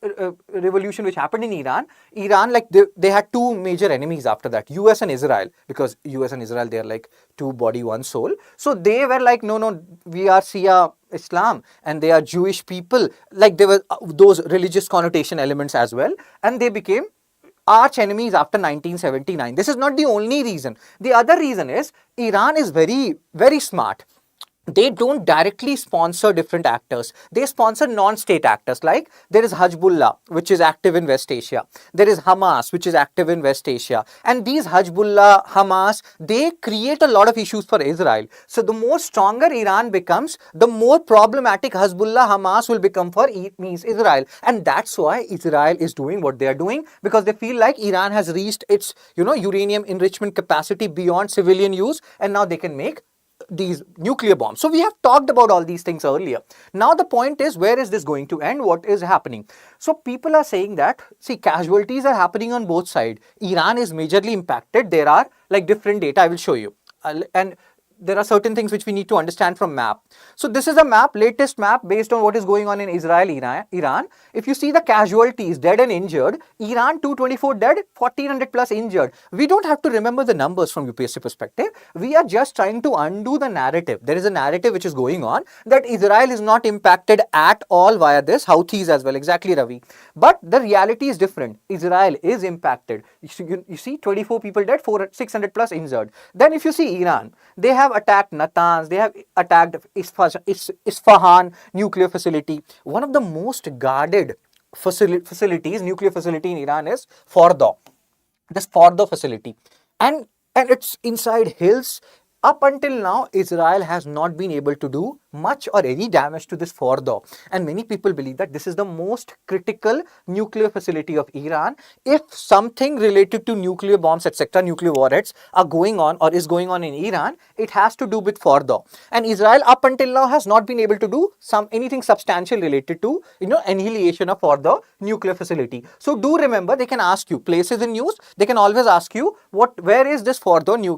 revolution which happened in Iran, they had two major enemies after that, US and Israel, because US and Israel, they are like two body, one soul. So they were like, no, we are Shia Islam and they are Jewish people. Like there were those religious connotation elements as well. And they became arch enemies after 1979. This is not the only reason. The other reason is Iran is very, very smart. They don't directly sponsor different actors. They sponsor non-state actors. Like there is Hezbollah, which is active in West Asia. There is Hamas, which is active in West Asia. And these Hezbollah, Hamas, they create a lot of issues for Israel. So the more stronger Iran becomes, the more problematic Hezbollah, Hamas will become for Israel. And that's why Israel is doing what they are doing, because they feel like Iran has reached its, uranium enrichment capacity beyond civilian use, and now they can make these nuclear bombs. So we have talked about all these things earlier. Now the point is, where is this going to end? What is happening? So people are saying that, see, casualties are happening on both sides. Iran is majorly impacted. There are like different data I will show you. And there are certain things which we need to understand from map. So this is a map, latest map based on what is going on in Israel, Iran. If you see the casualties, dead and injured, Iran 224 dead, 1400 plus injured. We don't have to remember the numbers from UPSC perspective. We are just trying to undo the narrative. There is a narrative which is going on that Israel is not impacted at all via this, Houthis as well, exactly Ravi. But the reality is different. Israel is impacted. You see 24 people dead, 600 plus injured. Then if you see Iran, they have attacked Natanz, they have attacked Isfahan nuclear facility. One of the most guarded facilities, nuclear facility in Iran is Fordo. This Fordo facility. And it's inside hills. Up until now, Israel has not been able to do much or any damage to this Fordo. And many people believe that this is the most critical nuclear facility of Iran. If something related to nuclear bombs, etc., nuclear warheads are going on or is going on in Iran, it has to do with Fordo. And Israel up until now has not been able to do anything substantial related to annihilation of Fordo nuclear facility. So do remember, they can ask you places in news, they can always ask you where is this Fordo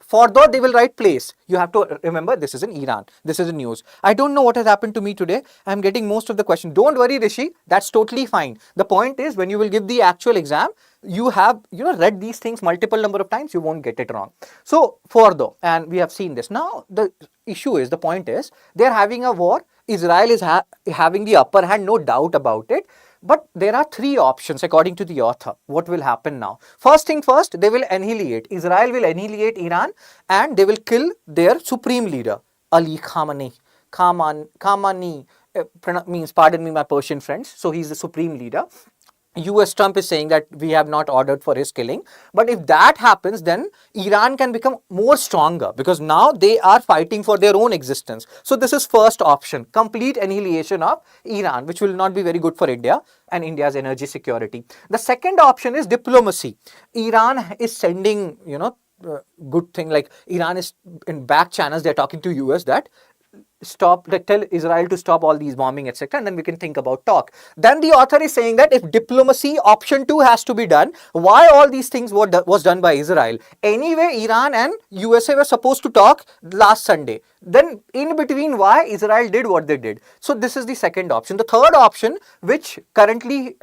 for that they will write place. You have to remember this is in Iran. This is in news. I don't know what has happened to me today. I'm getting most of the questions. Don't worry, Rishi. That's totally fine. The point is when you will give the actual exam, you have read these things multiple number of times. You won't get it wrong. So Fordo, and we have seen this. Now the issue is, the point is, they are having a war. Israel is having the upper hand, no doubt about it. But there are three options according to the author. What will happen now? First thing first, they will annihilate. Israel will annihilate Iran and they will kill their supreme leader, Ali Khamenei. Khamenei means, pardon me my Persian friends. So he's the supreme leader. US Trump is saying that we have not ordered for his killing. But if that happens, then Iran can become more stronger because now they are fighting for their own existence. So this is first option, complete annihilation of Iran, which will not be very good for India and India's energy security. The second option is diplomacy. Iran is sending, good thing, like Iran is in back channels, they're talking to US that tell Israel to stop all these bombing, etc., and then we can think about talk. Then the author is saying that if diplomacy option 2 has to be done, why all these things was done by Israel? Anyway, Iran and USA were supposed to talk last Sunday. Then in between, why Israel did what they did? So this is the second option. The third option, which currently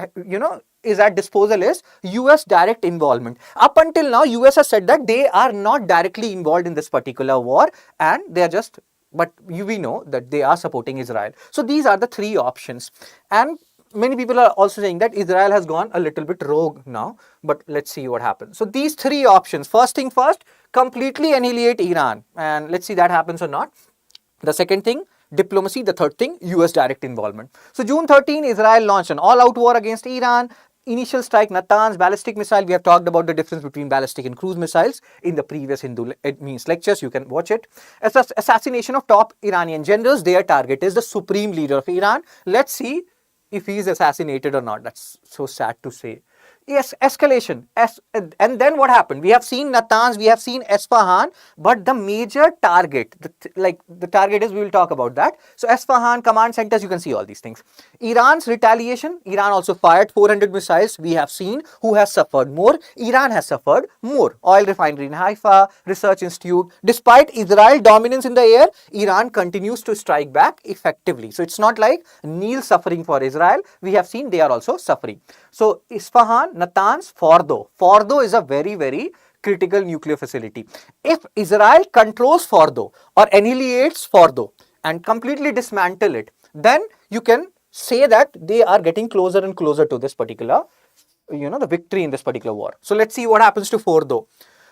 is at disposal, is US direct involvement. Up until now, US has said that they are not directly involved in this particular war and they are just, but we know that they are supporting Israel. So these are the three options. And many people are also saying that Israel has gone a little bit rogue now, but let's see what happens. So these three options, first thing first, completely annihilate Iran. And let's see that happens or not. The second thing, diplomacy. The third thing, US direct involvement. So June 13, Israel launched an all-out war against Iran. Initial strike, Natanz, ballistic missile. We have talked about the difference between ballistic and cruise missiles in the previous Hindu lectures. You can watch it. Assassination of top Iranian generals. Their target is the supreme leader of Iran. Let's see if he is assassinated or not. That's so sad to say. Yes, escalation. And then what happened? We have seen Natanz, we have seen Esfahan, but the major target, the target is, we will talk about that. So Esfahan, command centers, you can see all these things. Iran's retaliation, Iran also fired 400 missiles. We have seen who has suffered more. Iran has suffered more. Oil refinery in Haifa, research institute. Despite Israel dominance in the air, Iran continues to strike back effectively. So it's not like nil suffering for Israel. We have seen they are also suffering. So Isfahan, Natanz, Fordo. Fordo is a very, very critical nuclear facility. If Israel controls Fordo or annihilates Fordo and completely dismantle it, then you can say that they are getting closer and closer to this particular, the victory in this particular war. So let's see what happens to Fordo.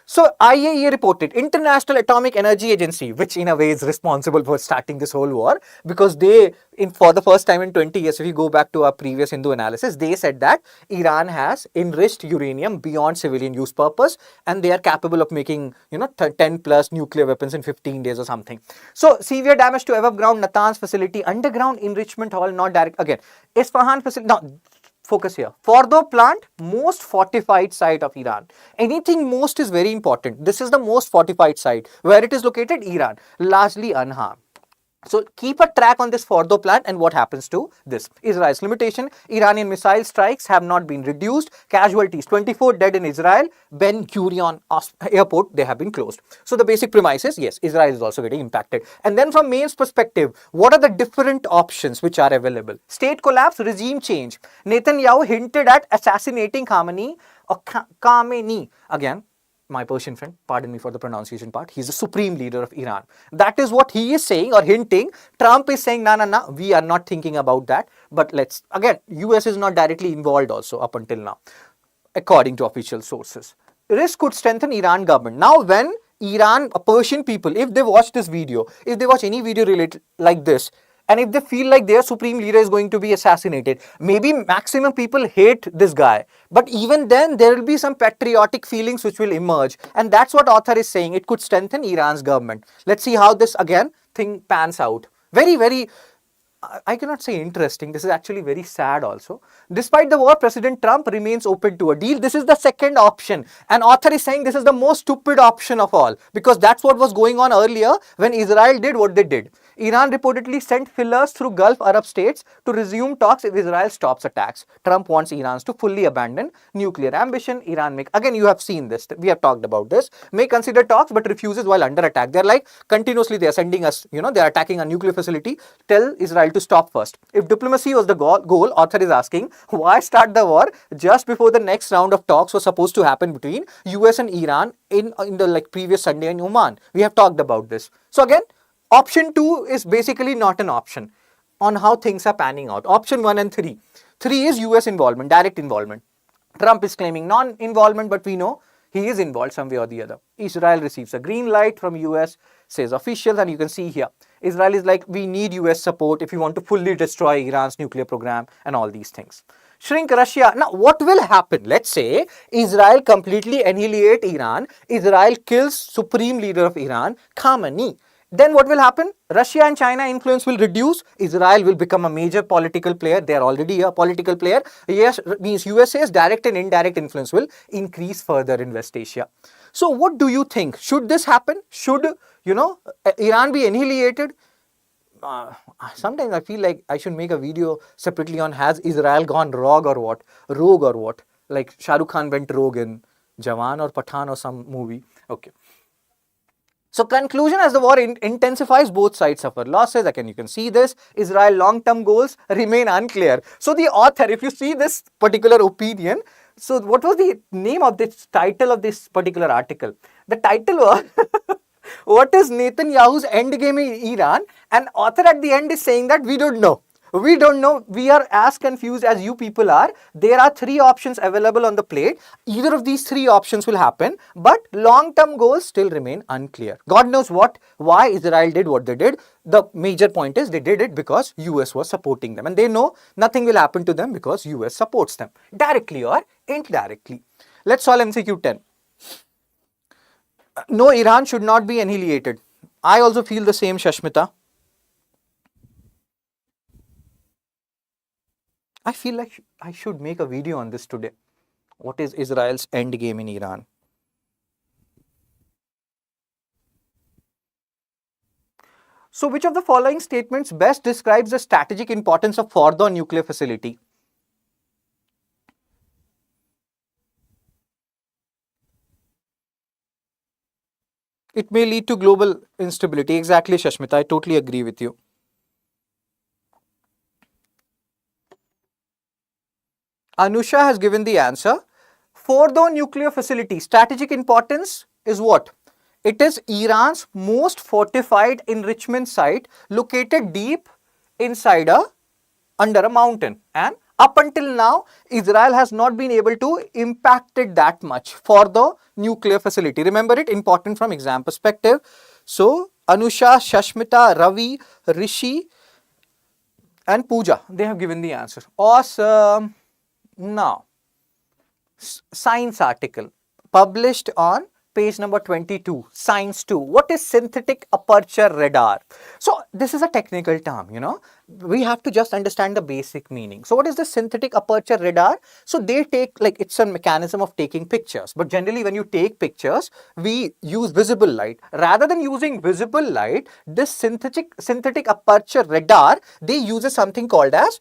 So IAEA reported, International Atomic Energy Agency, which in a way is responsible for starting this whole war, because they, for the first time in 20 years, if you go back to our previous Hindu analysis, they said that Iran has enriched uranium beyond civilian use purpose and they are capable of making, 10 plus nuclear weapons in 15 days or something. So severe damage to above ground Natanz facility, underground enrichment hall, not direct. Again, Isfahan facility. Now, focus here. Fordo plant, most fortified site of Iran. Anything most is very important. This is the most fortified site. Where it is located? Iran. Largely unharmed. So keep a track on this Fordo plant and what happens to this. Israel's limitation, Iranian missile strikes have not been reduced. Casualties, 24 dead in Israel. Ben Gurion airport, they have been closed. So the basic premise is, yes, Israel is also getting impacted. And then from Main's perspective, what are the different options which are available? State collapse, regime change. Netanyahu hinted at assassinating Khamenei or Khamenei. Again, my Persian friend, pardon me for the pronunciation part, he's the supreme leader of Iran. That is what he is saying or hinting. Trump is saying, no, we are not thinking about that. But again, US is not directly involved also up until now, according to official sources. Risk could strengthen Iran government. Now, when Iran, Persian people, if they watch this video, if they watch any video related like this, And if they feel like their supreme leader is going to be assassinated, maybe maximum people hate this guy, but even then there will be some patriotic feelings which will emerge. And that's what author is saying. It could strengthen Iran's government. Let's see how this again thing pans out. Very, very, I cannot say interesting. This is actually very sad also. Despite the war, President Trump remains open to a deal. This is the second option. And author is saying this is the most stupid option of all, because that's what was going on earlier when Israel did what they did. Iran reportedly sent fillers through Gulf Arab states to resume talks if Israel stops attacks. Trump wants Iran to fully abandon nuclear ambition. Iran again, you have seen this. We have talked about this. May consider talks but refuses while under attack. They're like continuously they are sending us, they're attacking a nuclear facility. Tell Israel to stop first. If diplomacy was the goal, author is asking, why start the war just before the next round of talks was supposed to happen between US and Iran in the previous Sunday in Oman? We have talked about this. So again, option 2 is basically not an option on how things are panning out. Option 1 and 3. 3 is US involvement, direct involvement. Trump is claiming non-involvement, but we know he is involved some way or the other. Israel receives a green light from US, says officials, and you can see here, Israel is like, we need US support if we want to fully destroy Iran's nuclear program and all these things. Shrink Russia. Now, what will happen? Let's say Israel completely annihilate Iran. Israel kills supreme leader of Iran, Khamenei. Then what will happen? Russia and China influence will reduce. Israel will become a major political player. They are already a political player. Yes, means USA's direct and indirect influence will increase further in West Asia. So what do you think? Should this happen? Should, Iran be annihilated? Sometimes I feel like I should make a video separately on has Israel gone rogue or what? Like Shah Rukh Khan went rogue in Jawan or Pathan or some movie. Okay. So conclusion, as the war intensifies, both sides suffer losses. Again, you can see this. Israel long-term goals remain unclear. So the author, if you see this particular opinion, so what was the name of this title of this particular article? The title was what is Netanyahu's end game in Iran? And author at the end is saying that we don't know. We don't know. We are as confused as you people are. There are 3 options available on the plate. Either of these 3 options will happen, but long-term goals still remain unclear. God knows why Israel did what they did. The major point is they did it because US was supporting them, and they know nothing will happen to them because US supports them, directly or indirectly. Let's solve MCQ 10. No, Iran should not be annihilated. I also feel the same, Shashmita. I feel like I should make a video on this today. What is Israel's end game in Iran? So which of the following statements best describes the strategic importance of Fordo nuclear facility? It may lead to global instability. Exactly, Shashmita. I totally agree with you. Anusha has given the answer. Fordo nuclear facility, strategic importance is what? It is Iran's most fortified enrichment site located deep inside under a mountain, and up until now Israel has not been able to impact it that much for the nuclear facility. Remember it, important from exam perspective. So Anusha, Shashmita, Ravi, Rishi and Pooja, they have given the answer. Awesome. Now, science article published on page number 22, Science 2. What is synthetic aperture radar? So this is a technical term, we have to just understand the basic meaning. So what is the synthetic aperture radar? So they take, it's a mechanism of taking pictures, but generally when you take pictures, we use visible light. Rather than using visible light, this synthetic aperture radar, they use something called as,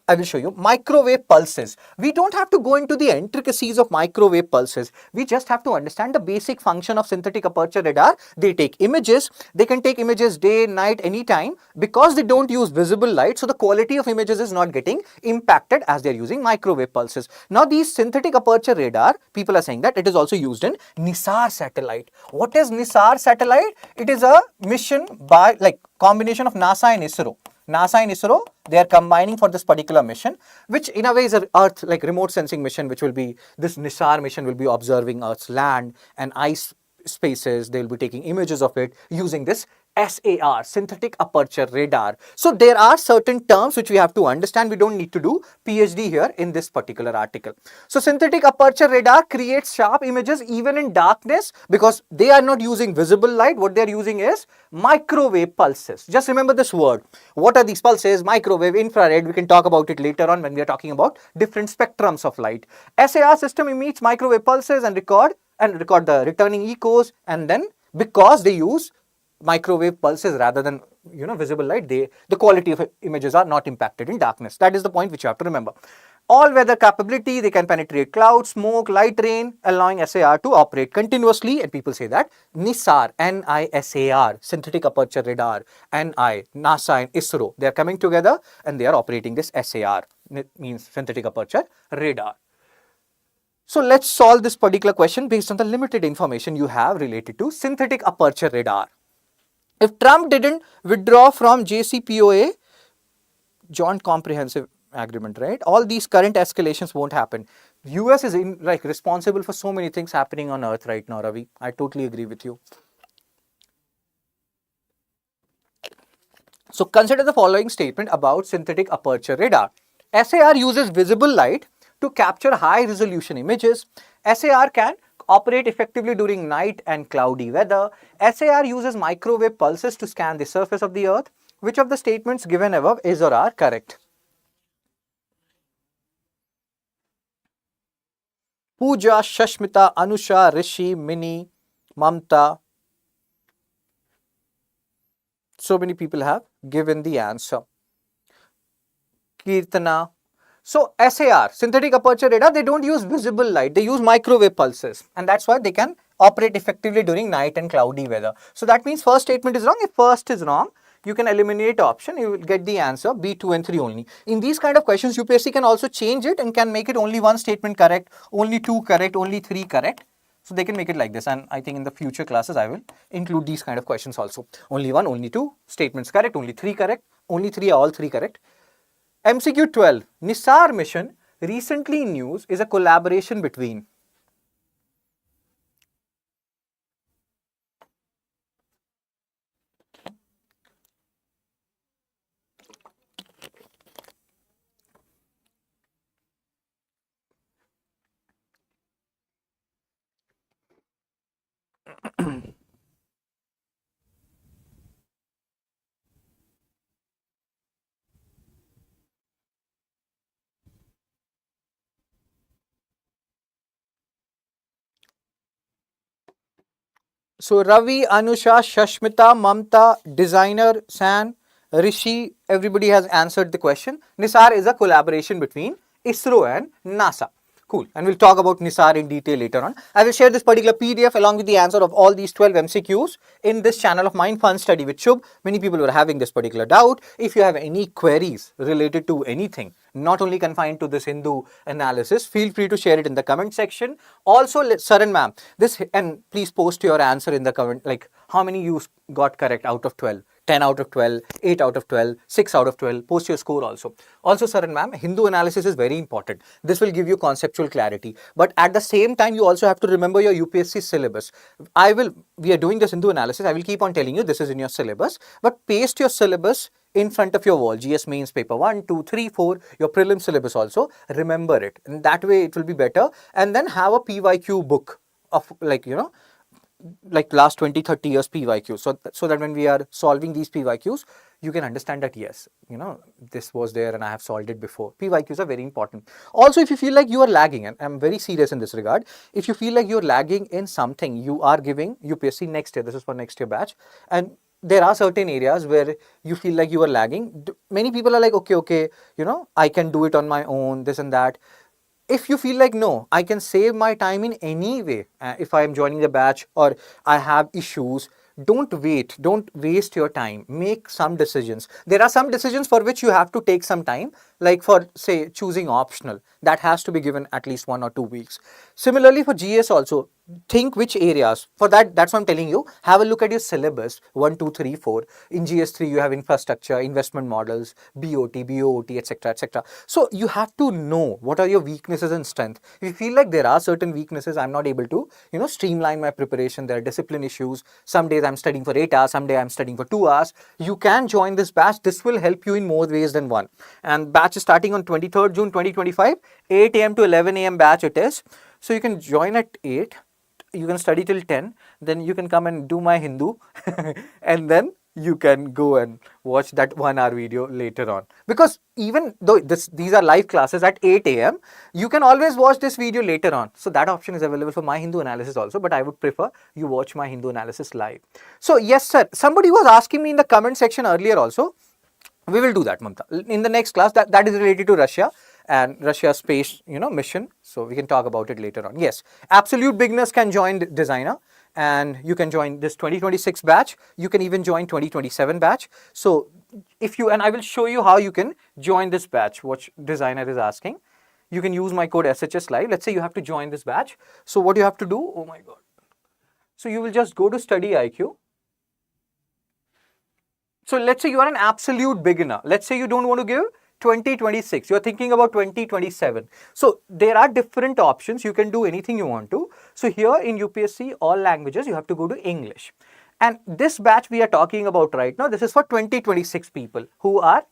I will show you, microwave pulses. We don't have to go into the intricacies of microwave pulses. We just have to understand the basic function of synthetic aperture radar. They take images. They can take images day, night, anytime. Because they don't use visible light, so the quality of images is not getting impacted as they're using microwave pulses. Now these synthetic aperture radar, people are saying that it is also used in NISAR satellite. What is NISAR satellite? It is a mission by combination of NASA and ISRO. NASA and ISRO, they are combining for this particular mission, which in a way is an Earth, remote sensing mission, which will be, this NISAR mission will be observing Earth's land and ice spaces. They will be taking images of it using this SAR, synthetic aperture radar. So there are certain terms which we have to understand. We don't need to do PhD here in this particular article. So synthetic aperture radar creates sharp images even in darkness because they are not using visible light. What they are using is microwave pulses. Just remember this word. What are these pulses? Microwave, infrared. We can talk about it later on when we are talking about different spectrums of light. SAR system emits microwave pulses and record the returning echoes, and then because they use microwave pulses rather than visible light, the quality of images are not impacted in darkness. That is the point which you have to remember. All weather capability, they can penetrate clouds, smoke, light rain, allowing SAR to operate continuously. And people say that NISAR, NISAR, synthetic aperture radar, NASA and ISRO, they are coming together and they are operating this SAR, means synthetic aperture radar. So let's solve this particular question based on the limited information you have related to synthetic aperture radar. If Trump didn't withdraw from JCPOA, Joint Comprehensive Agreement, right? All these current escalations won't happen. US is responsible for so many things happening on earth right now, Ravi. I totally agree with you. So consider the following statement about synthetic aperture radar. SAR uses visible light to capture high resolution images. SAR can operate effectively during night and cloudy weather. SAR uses microwave pulses to scan the surface of the earth. Which of the statements given above is or are correct? Pooja, Shashmita, Anusha, Rishi, Mini, Mamta. So many people have given the answer. Kirtana. So SAR, synthetic aperture radar, they don't use visible light, they use microwave pulses, and that's why they can operate effectively during night and cloudy weather. So that means first statement is wrong. If first is wrong, you can eliminate option, you will get the answer B, 2 and 3 only. In these kind of questions, UPSC can also change it and can make it only one statement correct, only 2 correct, only 3 correct. So they can make it like this, and I think in the future classes I will include these kind of questions also. Only 1, only 2 statements correct, only 3 correct, only 3 all 3 correct. MCQ 12, NISAR mission recently in news is a collaboration between So Ravi, Anusha, Shashmita, Mamta, Designer, San, Rishi, everybody has answered the question. NISAR is a collaboration between ISRO and NASA. Cool. And we'll talk about NISAR in detail later on. I will share this particular PDF along with the answer of all these 12 MCQs in this channel of mine, Fun Study with Shubh. Many people were having this particular doubt. If you have any queries related to anything, not only confined to this Hindu analysis, feel free to share it in the comment section. Also, Saran ma'am, and please post your answer in the comment, like how many you got correct out of 12. 10 out of 12, 8 out of 12, 6 out of 12, post your score also. Also, Saran ma'am, Hindu analysis is very important. This will give you conceptual clarity. But at the same time, you also have to remember your UPSC syllabus. We are doing this Hindu analysis. I will keep on telling you this is in your syllabus. But paste your syllabus in front of your wall. GS mains paper 1, 2, 3, 4, your prelim syllabus also. Remember it. And that way it will be better. And then have a PYQ book of like last 20-30 years PYQ, so that when we are solving these PYQs, you can understand that yes, this was there and I have solved it before. PYQs are very important. Also, if you feel like you are lagging, and I'm very serious in this regard, if you feel like you're lagging in something, you are giving UPSC next year, this is for next year batch, and there are certain areas where you feel like you are lagging. Many people are like, okay, I can do it on my own, this and that. If you feel like, no, I can save my time in any way, if I am joining the batch or I have issues, don't wait, don't waste your time, make some decisions. There are some decisions for which you have to take some time, like for say choosing optional, that has to be given at least 1 or 2 weeks. Similarly for GS also, think which areas. For that, that's what I'm telling you. Have a look at your syllabus 1, 2, 3, 4. In GS3, you have infrastructure, investment models, BOT, BOOT, etc., etc. So you have to know what are your weaknesses and strength. If you feel like there are certain weaknesses, I'm not able to, streamline my preparation. There are discipline issues. Some days I'm studying for 8 hours, some day I'm studying for 2 hours. You can join this batch. This will help you in more ways than one. And batch is starting on 23rd June 2025, 8 a.m. to 11 a.m. batch it is. So you can join at 8. You can study till 10, then you can come and do my Hindu and then you can go and watch that 1 hour video later on. Because even though these are live classes at 8 a.m., you can always watch this video later on. So that option is available for my Hindu analysis also, but I would prefer you watch my Hindu analysis live. So yes, sir, somebody was asking me in the comment section earlier also. We will do that, Mamta. In the next class, that is related to Russia and Russia space, mission. So we can talk about it later on. Yes, absolute beginners can join designer, and you can join this 2026 batch. You can even join 2027 batch. So if you, and I will show you how you can join this batch, what designer is asking. You can use my code SHS Live. Let's say you have to join this batch. So what you have to do, oh my God. So you will just go to StudyIQ. So let's say you are an absolute beginner. Let's say you don't want to give 2026. You're thinking about 2027. So there are different options. You can do anything you want to. So here in UPSC, all languages, you have to go to English. And this batch we are talking about right now, this is for 2026 people who are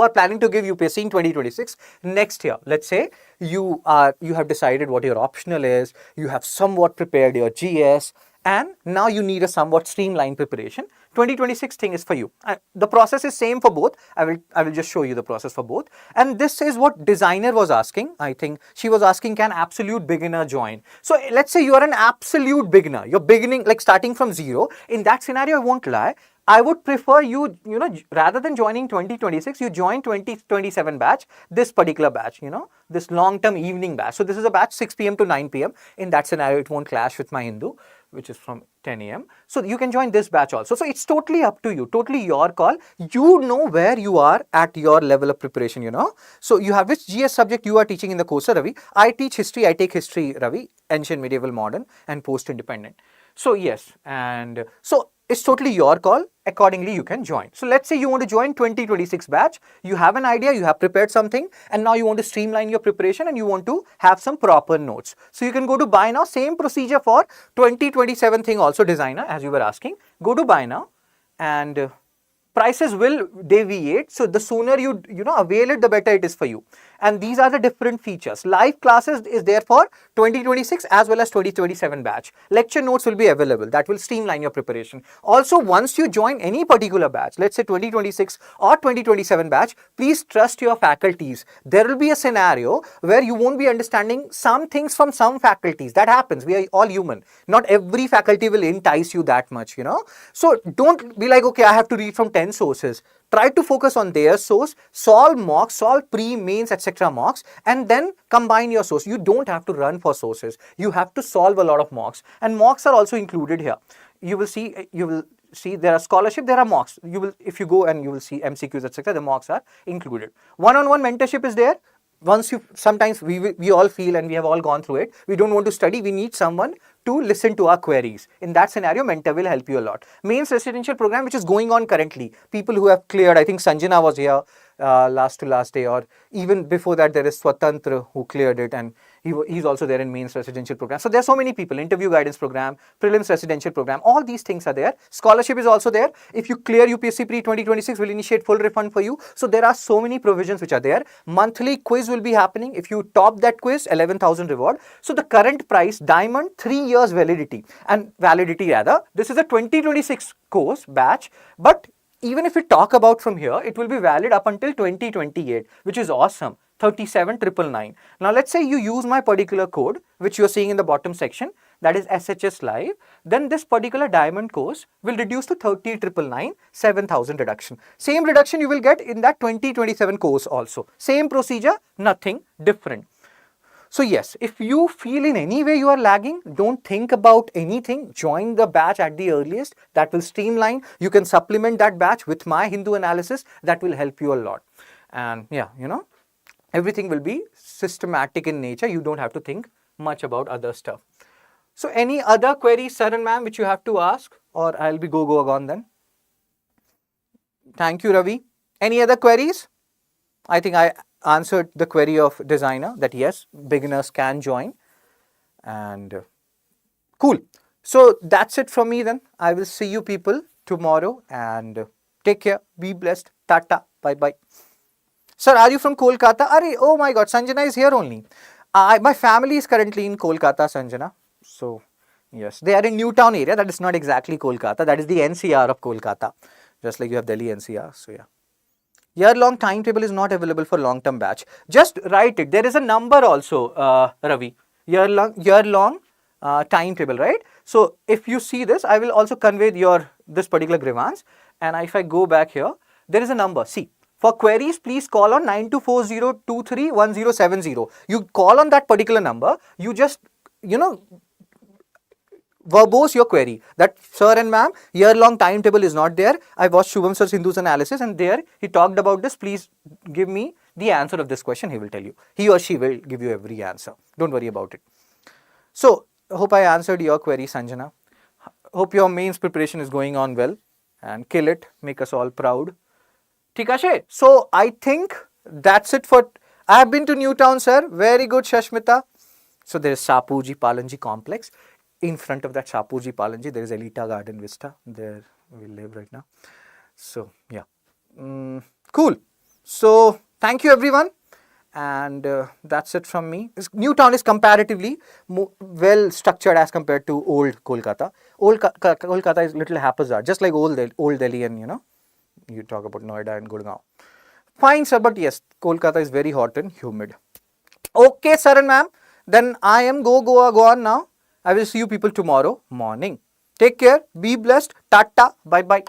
planning to give UPSC in 2026 next year. Let's say you have decided what your optional is. You have somewhat prepared your GS. And now you need a somewhat streamlined preparation. 2026 thing is for you. The process is same for both. I will just show you the process for both. And this is what designer was asking. I think she was asking, can absolute beginner join? So let's say you are an absolute beginner. You're beginning, like starting from zero. In that scenario, I won't lie, I would prefer you, rather than joining 2026, you join 2027 batch, this particular batch, this long-term evening batch. So this is a batch 6 p.m. to 9 p.m. In that scenario, it won't clash with my Hindu, which is from 10 a.m. So you can join this batch also. So it's totally up to you, totally your call. You know where you are at your level of preparation, So you have which GS subject you are teaching in the course, Ravi. I teach history, I take history, Ravi, ancient, medieval, modern, and post-independent. So yes, and so it's totally your call. Accordingly, you can join. So let's say you want to join 2026 batch. You have an idea, you have prepared something, and now you want to streamline your preparation and you want to have some proper notes. So you can go to buy now. Same procedure for 2027 thing also, designer, as you were asking. Go to buy now, and prices will deviate. So the sooner you avail it, the better it is for you. And these are the different features. Live classes is there for 2026 as well as 2027 batch. Lecture notes will be available. That will streamline your preparation. Also, once you join any particular batch, let's say 2026 or 2027 batch, please trust your faculties. There will be a scenario where you won't be understanding some things from some faculties. That happens. We are all human. Not every faculty will entice you that much, So don't be like, okay, I have to read from 10 sources. Try to focus on their source, solve mocks, solve pre-mains, etc. mocks, and then combine your source. You don't have to run for sources. You have to solve a lot of mocks, and mocks are also included here. You will see there are scholarship, there are mocks. If you go and you will see MCQs, etc. The mocks are included. One-on-one mentorship is there. Sometimes we all feel, and we have all gone through it, we don't want to study, we need someone to listen to our queries. In that scenario, mentor will help you a lot. Mains residential program, which is going on currently. People who have cleared, I think Sanjana was here last day, or even before that there is Swatantra who cleared it, and he's also there in mains residential program. So there are so many people. Interview guidance program, prelims residential program, all these things are there. Scholarship is also there. If you clear UPSC pre 2026, we'll initiate full refund for you. So there are so many provisions which are there. Monthly quiz will be happening. If you top that quiz, 11,000 reward. So the current price, diamond, 3 years validity. This is a 2026 course batch, but even if we talk about from here, it will be valid up until 2028, which is awesome. 37,999. Now let's say you use my particular code, which you're seeing in the bottom section, that is SHS Live, then this particular diamond course will reduce to 30,999, 7,000 reduction. Same reduction you will get in that 2027 course also. Same procedure, nothing different. So yes, if you feel in any way you are lagging, don't think about anything. Join the batch at the earliest. That will streamline. You can supplement that batch with my Hindu analysis. That will help you a lot. And yeah, everything will be systematic in nature. You don't have to think much about other stuff. So any other queries, sir and ma'am, which you have to ask, or I'll be go gone then? Thank you, Ravi. Any other queries? I think I answered the query of designer that yes, beginners can join. And cool. So that's it from me then. I will see you people tomorrow, and take care. Be blessed. Tata. Bye bye. Sir, are you from Kolkata? Oh my God, Sanjana is here only. My family is currently in Kolkata, Sanjana. So, yes, they are in Newtown area. That is not exactly Kolkata. That is the NCR of Kolkata. Just like you have Delhi NCR. So, yeah. Year-long timetable is not available for long-term batch. Just write it. There is a number also, Ravi. Year-long timetable, right? So, if you see this, I will also convey this particular grievance. And if I go back here, there is a number. See, for queries, please call on 9240231070. You call on that particular number. You just, verbose your query that sir and ma'am, year-long timetable is not there. I watched Shubham sir's Hindus analysis, and there he talked about this. Please give me the answer of this question. He will tell you. He or she will give you every answer. Don't worry about it. So, hope I answered your query, Sanjana. Hope your mains preparation is going on well, and kill it. Make us all proud. Tikashe. So, I think that's it for. I have been to Newtown, sir. Very good, Shashmita. So, there is Sapuji Palanji complex. In front of that Sapuji Palanji, there is Elita Garden Vista. There we live right now. So, yeah. Cool. So, thank you everyone. And that's it from me. Newtown is comparatively well structured as compared to old Kolkata. Old Kolkata is little haphazard, just like old Delhi, and you talk about Noida and Gurgaon. Fine, sir, but yes, Kolkata is very hot and humid. Okay, sir and ma'am. Then I am go on now. I will see you people tomorrow morning. Take care. Be blessed. Tata. Bye bye.